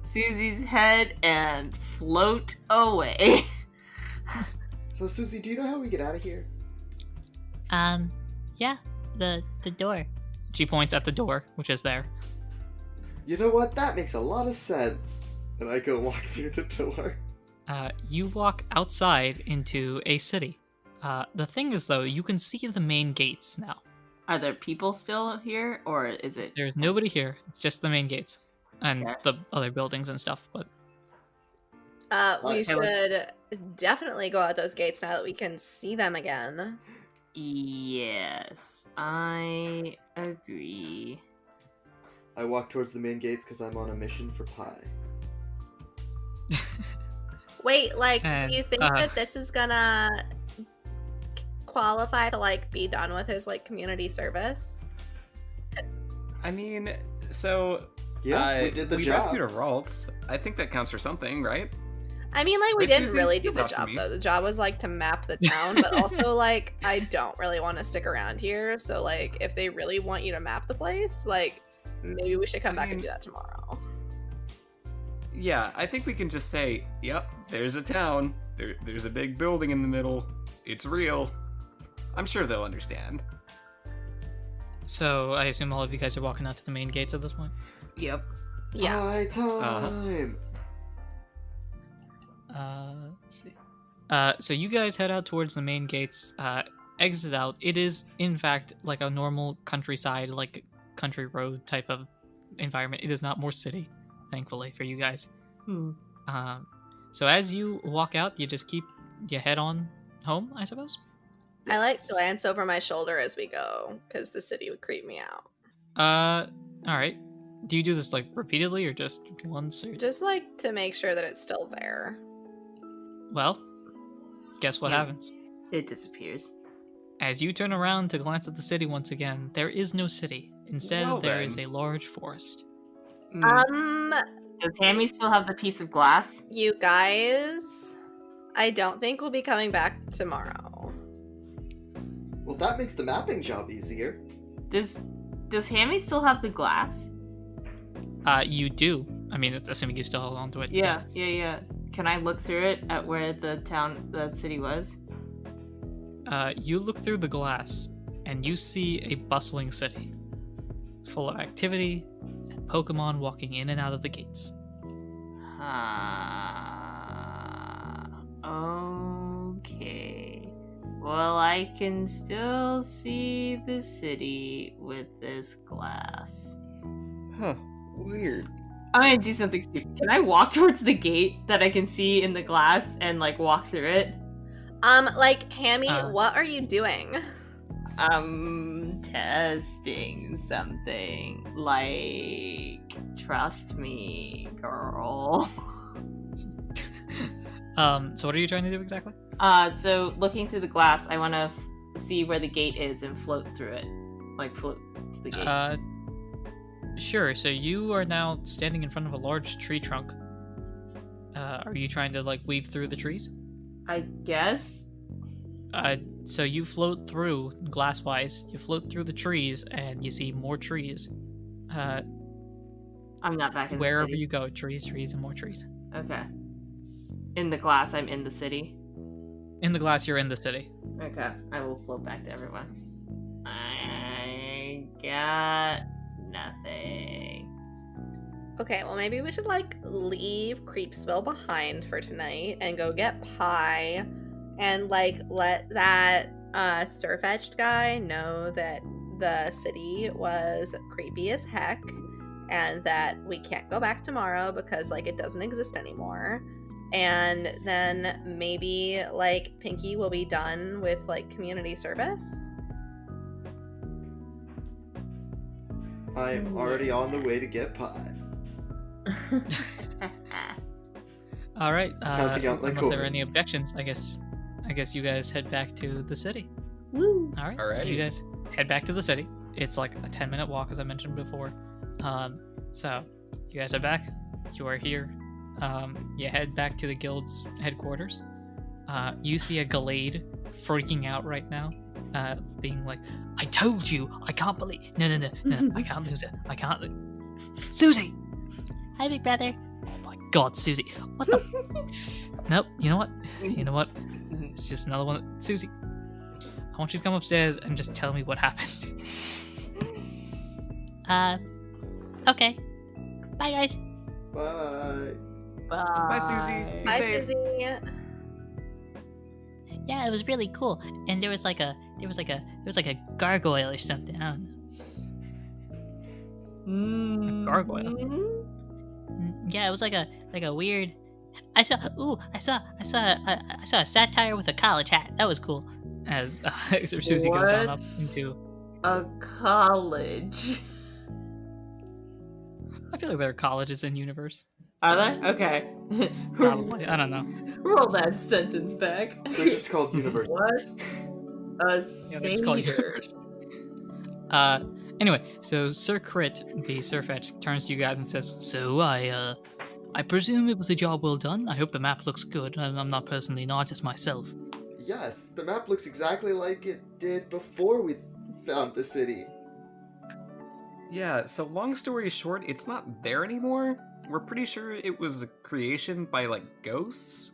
Susie's head and float away.
So, Susie, do you know how we get out of here?
Yeah, the door.
She points at the door, which is there.
You know what? That makes a lot of sense. And I go walk through the door.
You walk outside into a city. The thing is, though, you can see the main gates now.
Are there people still here, or is it?
There's nobody here. It's just the main gates and
Okay.
the other buildings and stuff. But
We
Okay,
should definitely go out those gates now that we can see them again.
Yes, I agree.
I walk towards the main gates because I'm on a mission for pie.
Wait, like,
And,
do you think that this is gonna qualify to, like, be done with his, like, community service?
I mean, so
Yeah, we did the
we
job.
rescued a Ralts. I think that counts for something, right?
I mean, like, we
Right,
didn't
Susie?
really do
You
the
vouch for
job,
me.
though. The job was, like, to map the town, but also, like, I don't really want to stick around here. So, like, if they really want you to map the place, like, maybe we should come
I
back and
mean-
do that tomorrow.
Yeah, I think we can just say, yep, there's a town. There's a big building in the middle. It's real. I'm sure they'll understand.
so I assume all of you guys are walking out to the main gates at this point.
Yep.
Yeah.
Pie time!
Let's see. So you guys head out towards the main gates, exit out. It is, in fact, like a normal countryside, like country road type of environment. It is not more city, thankfully, for you guys. So as you walk out, you just keep your head on home, I suppose?
I, like, glance over my shoulder as we go, because the city would creep me out.
Alright. Do you do this, like, repeatedly, or just once? Or...
Just, like, to make sure that it's still there.
Well, guess what
Yeah.
happens?
It disappears.
As you turn around to glance at the city once again, there is no city. Instead,
Well,
there
then.
is a large forest.
Does Hammy still have the piece of glass?
You guys, I don't think we'll be coming back tomorrow.
Well, that makes the mapping job easier.
Does Hammy still have the glass?
You do. I mean, assuming you still hold on to it.
Yeah. Can I look through it at where the city was?
You look through the glass, and you see a bustling city, full of activity and Pokemon walking in and out of the gates.
Okay. Well, I can still see the city with this glass.
Huh. Weird.
I'm gonna do something stupid. Can I walk towards the gate that I can see in the glass and, like, walk through it?
Like, Hammy,
Uh.
what are you doing?
I'm testing something. Like, trust me, girl.
So what are you trying to do exactly?
So looking through the glass, I want to see where the gate is and float through it. Like, float to the gate.
Sure. So you are now standing in front of a large tree trunk. Are you trying to, like, weave through the trees?
I guess.
So you float through, glass-wise, you float through the trees, and you see more trees.
I'm not back in the
Wherever
city.
you go, trees, and more trees.
Okay. In the glass, I'm in the city.
In the glass, you're in the city.
Okay. I will float back to everyone. I got nothing.
Okay, well, maybe we should, like, leave Creepsville behind for tonight and go get pie and, like, let that Surfetched guy know that the city was creepy as heck and that we can't go back tomorrow because like it doesn't exist anymore. And then maybe like Pinky will be done with like community service.
I'm already on the way to get pie.
All right.
Counting out my
Unless there are
coins.
any objections, I guess you guys head back to the city.
Woo!
All right. So
Alrighty.
you guys head back to the city. It's like a 10-minute walk, as I mentioned before. So you guys are back. You are here. You head back to the guild's headquarters. You see a Glade freaking out right now, being like, "I told you, I can't believe. No, I can't lose it. I can't. Susie,
Hi, big brother.
oh my God, Susie, what the? Nope. You know what? It's just another one. Susie, I want you to come upstairs and just tell me what happened."
Okay. Bye, guys.
Bye.
Bye,
Susie. Be
Bye,
safe.
Susie.
Yeah, it was really cool. And there was like a gargoyle or something. I don't know.
Gargoyle.
Yeah, it was like a weird. I saw a satire with a college hat. That was cool.
As Susie goes on up
What?
into.
A college.
I feel like there are colleges in universe.
Are there? Okay.
Probably. I don't know.
Roll that sentence back.
They're just called universe.
What? A
Yeah, they're just called
satyr.
universe. Anyway, so Sir Crit, the Surfetch, turns to you guys and says, "So I presume it was a job well done. I hope the map looks good. I'm not personally an artist myself."
Yes, the map looks exactly like it did before we found the city.
Yeah, so long story short, it's not there anymore. We're pretty sure it was a creation by, like, ghosts.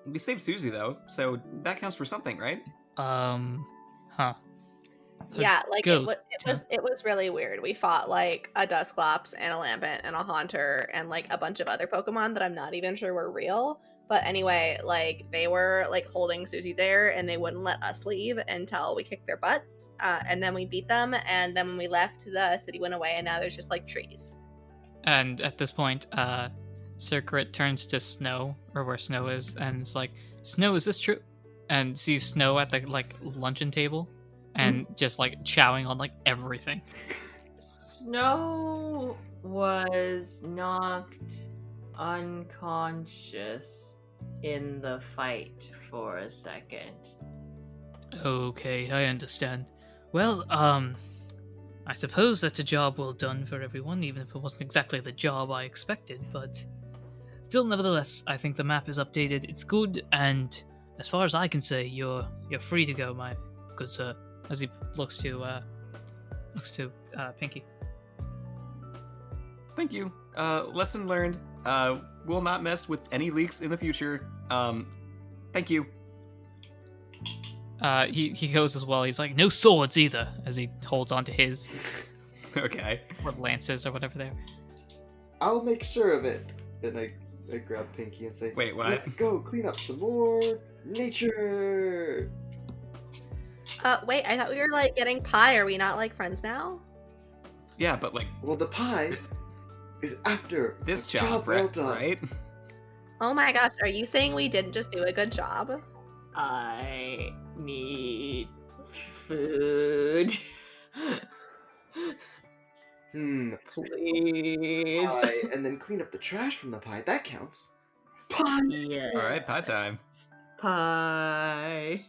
We saved Susie, though, so that counts for something, right?
Huh. A
Yeah, like
ghost,
it was really weird. We fought like a Dusclops and a Lampent and a Haunter and like a bunch of other Pokemon that I'm not even sure were real. But anyway, like they were like holding Susie there and they wouldn't let us leave until we kicked their butts. And then we beat them, and then when we left, the city went away and now there's just like trees.
And at this point, Sir Crit turns to Snow, or where Snow is, and it's like, "Snow, is this true?" And sees Snow at the like luncheon table, and just like chowing on like everything.
Snow was knocked unconscious in the fight for a second.
Okay, I understand. Well, I suppose that's a job well done for everyone, even if it wasn't exactly the job I expected, but still, nevertheless, I think the map is updated. It's good, and as far as I can say, you're free to go, my good sir. As he looks to Pinky.
Thank you. Lesson learned. Will not mess with any leaks in the future. Thank you.
He goes as well. He's like, "No swords either," as he holds onto his
Okay.
or lances or whatever they're.
I'll make sure of it. And I grab Pinky and say,
Wait, what?
"Let's go clean up some more nature."
Wait, I thought we were like getting pie. Are we not like friends now?
Yeah, but like
Well, the pie is after
this
a
job,
well
right?
done.
Right?
Oh my gosh, are you saying we didn't just do a good job?
I need food. Please.
Pie, and then clean up the trash from the pie. That counts. Pie.
Yes.
All right, pie time.
Pie.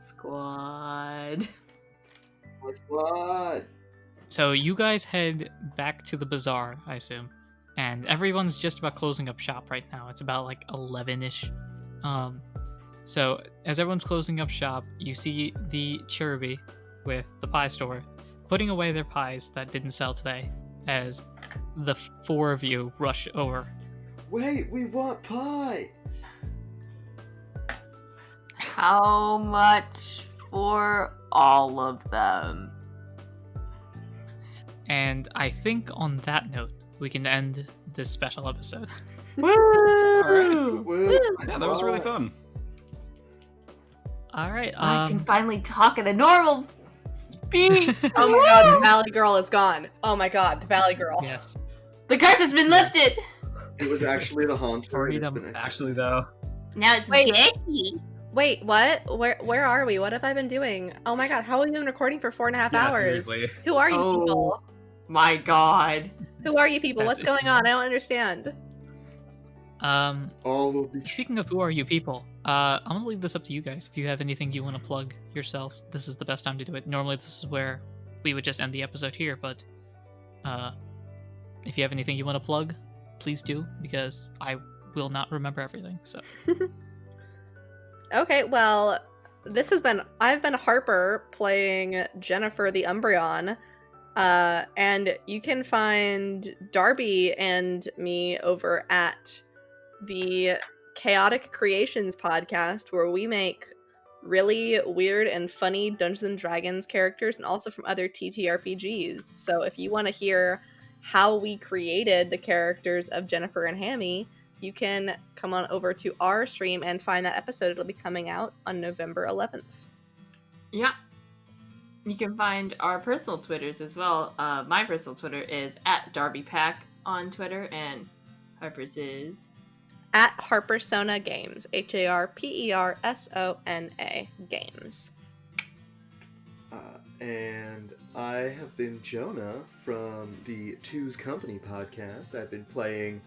Squad.
My squad.
So you guys head back to the bazaar, I assume, and everyone's just about closing up shop right now. It's about like 11ish. So as everyone's closing up shop, you see the Cherubi with the pie store putting away their pies that didn't sell today. As the four of you rush over.
Wait, we want pie.
How much for all of them?
And I think on that note, we can end this special episode.
Woo!
Alright.
Woo,
Yeah, that was really fun.
All right.
I can finally talk at a normal Beat.
Oh my god, the Valley Girl is gone. Oh my god, the Valley Girl.
Yes.
The curse has been lifted.
It was actually the Haunter. It has been
Actually,
exercised.
though.
Now it's
Wait.
Jackie.
Wait, what? Where are we? What have I been doing? Oh my god, how have you been recording for 4.5
Yeah,
hours?
seriously.
Who are you
Oh.
people?
My God.
Who are you people?
That's
What's
it.
going on? I don't understand.
All will be
Speaking of who are you people, I'm gonna leave this up to you guys. If you have anything you want to plug yourselves, this is the best time to do it. Normally, this is where we would just end the episode here, but if you have anything you want to plug, please do, because I will not remember everything. So
Okay, well, I've been Harper playing Jennifer the Umbreon, and you can find Darby and me over at the Chaotic Creations podcast, where we make really weird and funny Dungeons and Dragons characters, and also from other TTRPGs. So if you want to hear how we created the characters of Jennifer and Hammy, you can come on over to our stream and find that episode. It'll be coming out on November 11th.
Yeah. You can find our personal Twitters as well. My personal Twitter is @DarbyPack on Twitter, and Harper's is
At Harpersona Games, HARPERSONA Games.
And I have been Jonah from the Two's Company podcast. I've been playing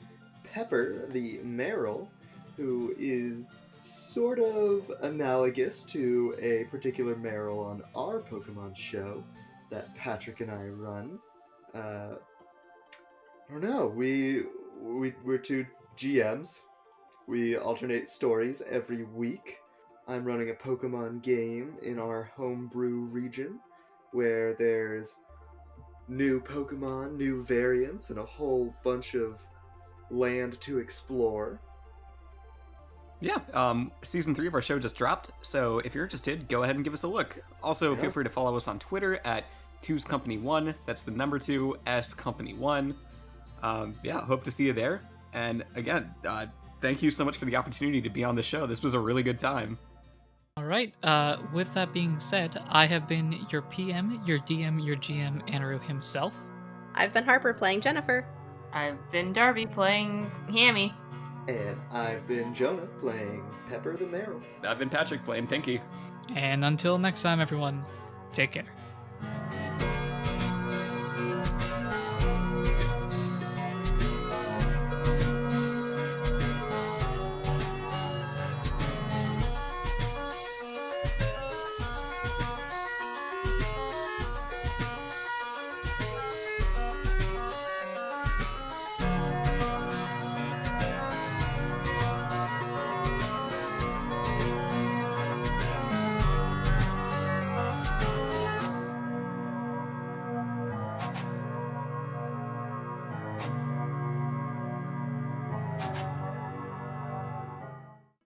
Pepper, the Meryl, who is sort of analogous to a particular Meryl on our Pokemon show that Patrick and I run. I don't know. We're two GMs. We alternate stories every week. I'm running a Pokemon game in our homebrew region, where there's new Pokemon, new variants, and a whole bunch of land to explore.
Yeah, season 3 of our show just dropped, so if you're interested, go ahead and give us a look. Also, feel free to follow us on Twitter at 2's Company 1. That's the number 2, S Company 1. Hope to see you there. And again, thank you so much for the opportunity to be on the show. This was a really good time.
all right. With that being said, I have been your PM, your DM, your GM, Anirudh himself.
I've been Harper playing Jennifer.
I've been Darby playing Hammy.
And I've been Jonah playing Pepper the Meryl.
I've been Patrick playing Pinky.
And until next time, everyone, take care.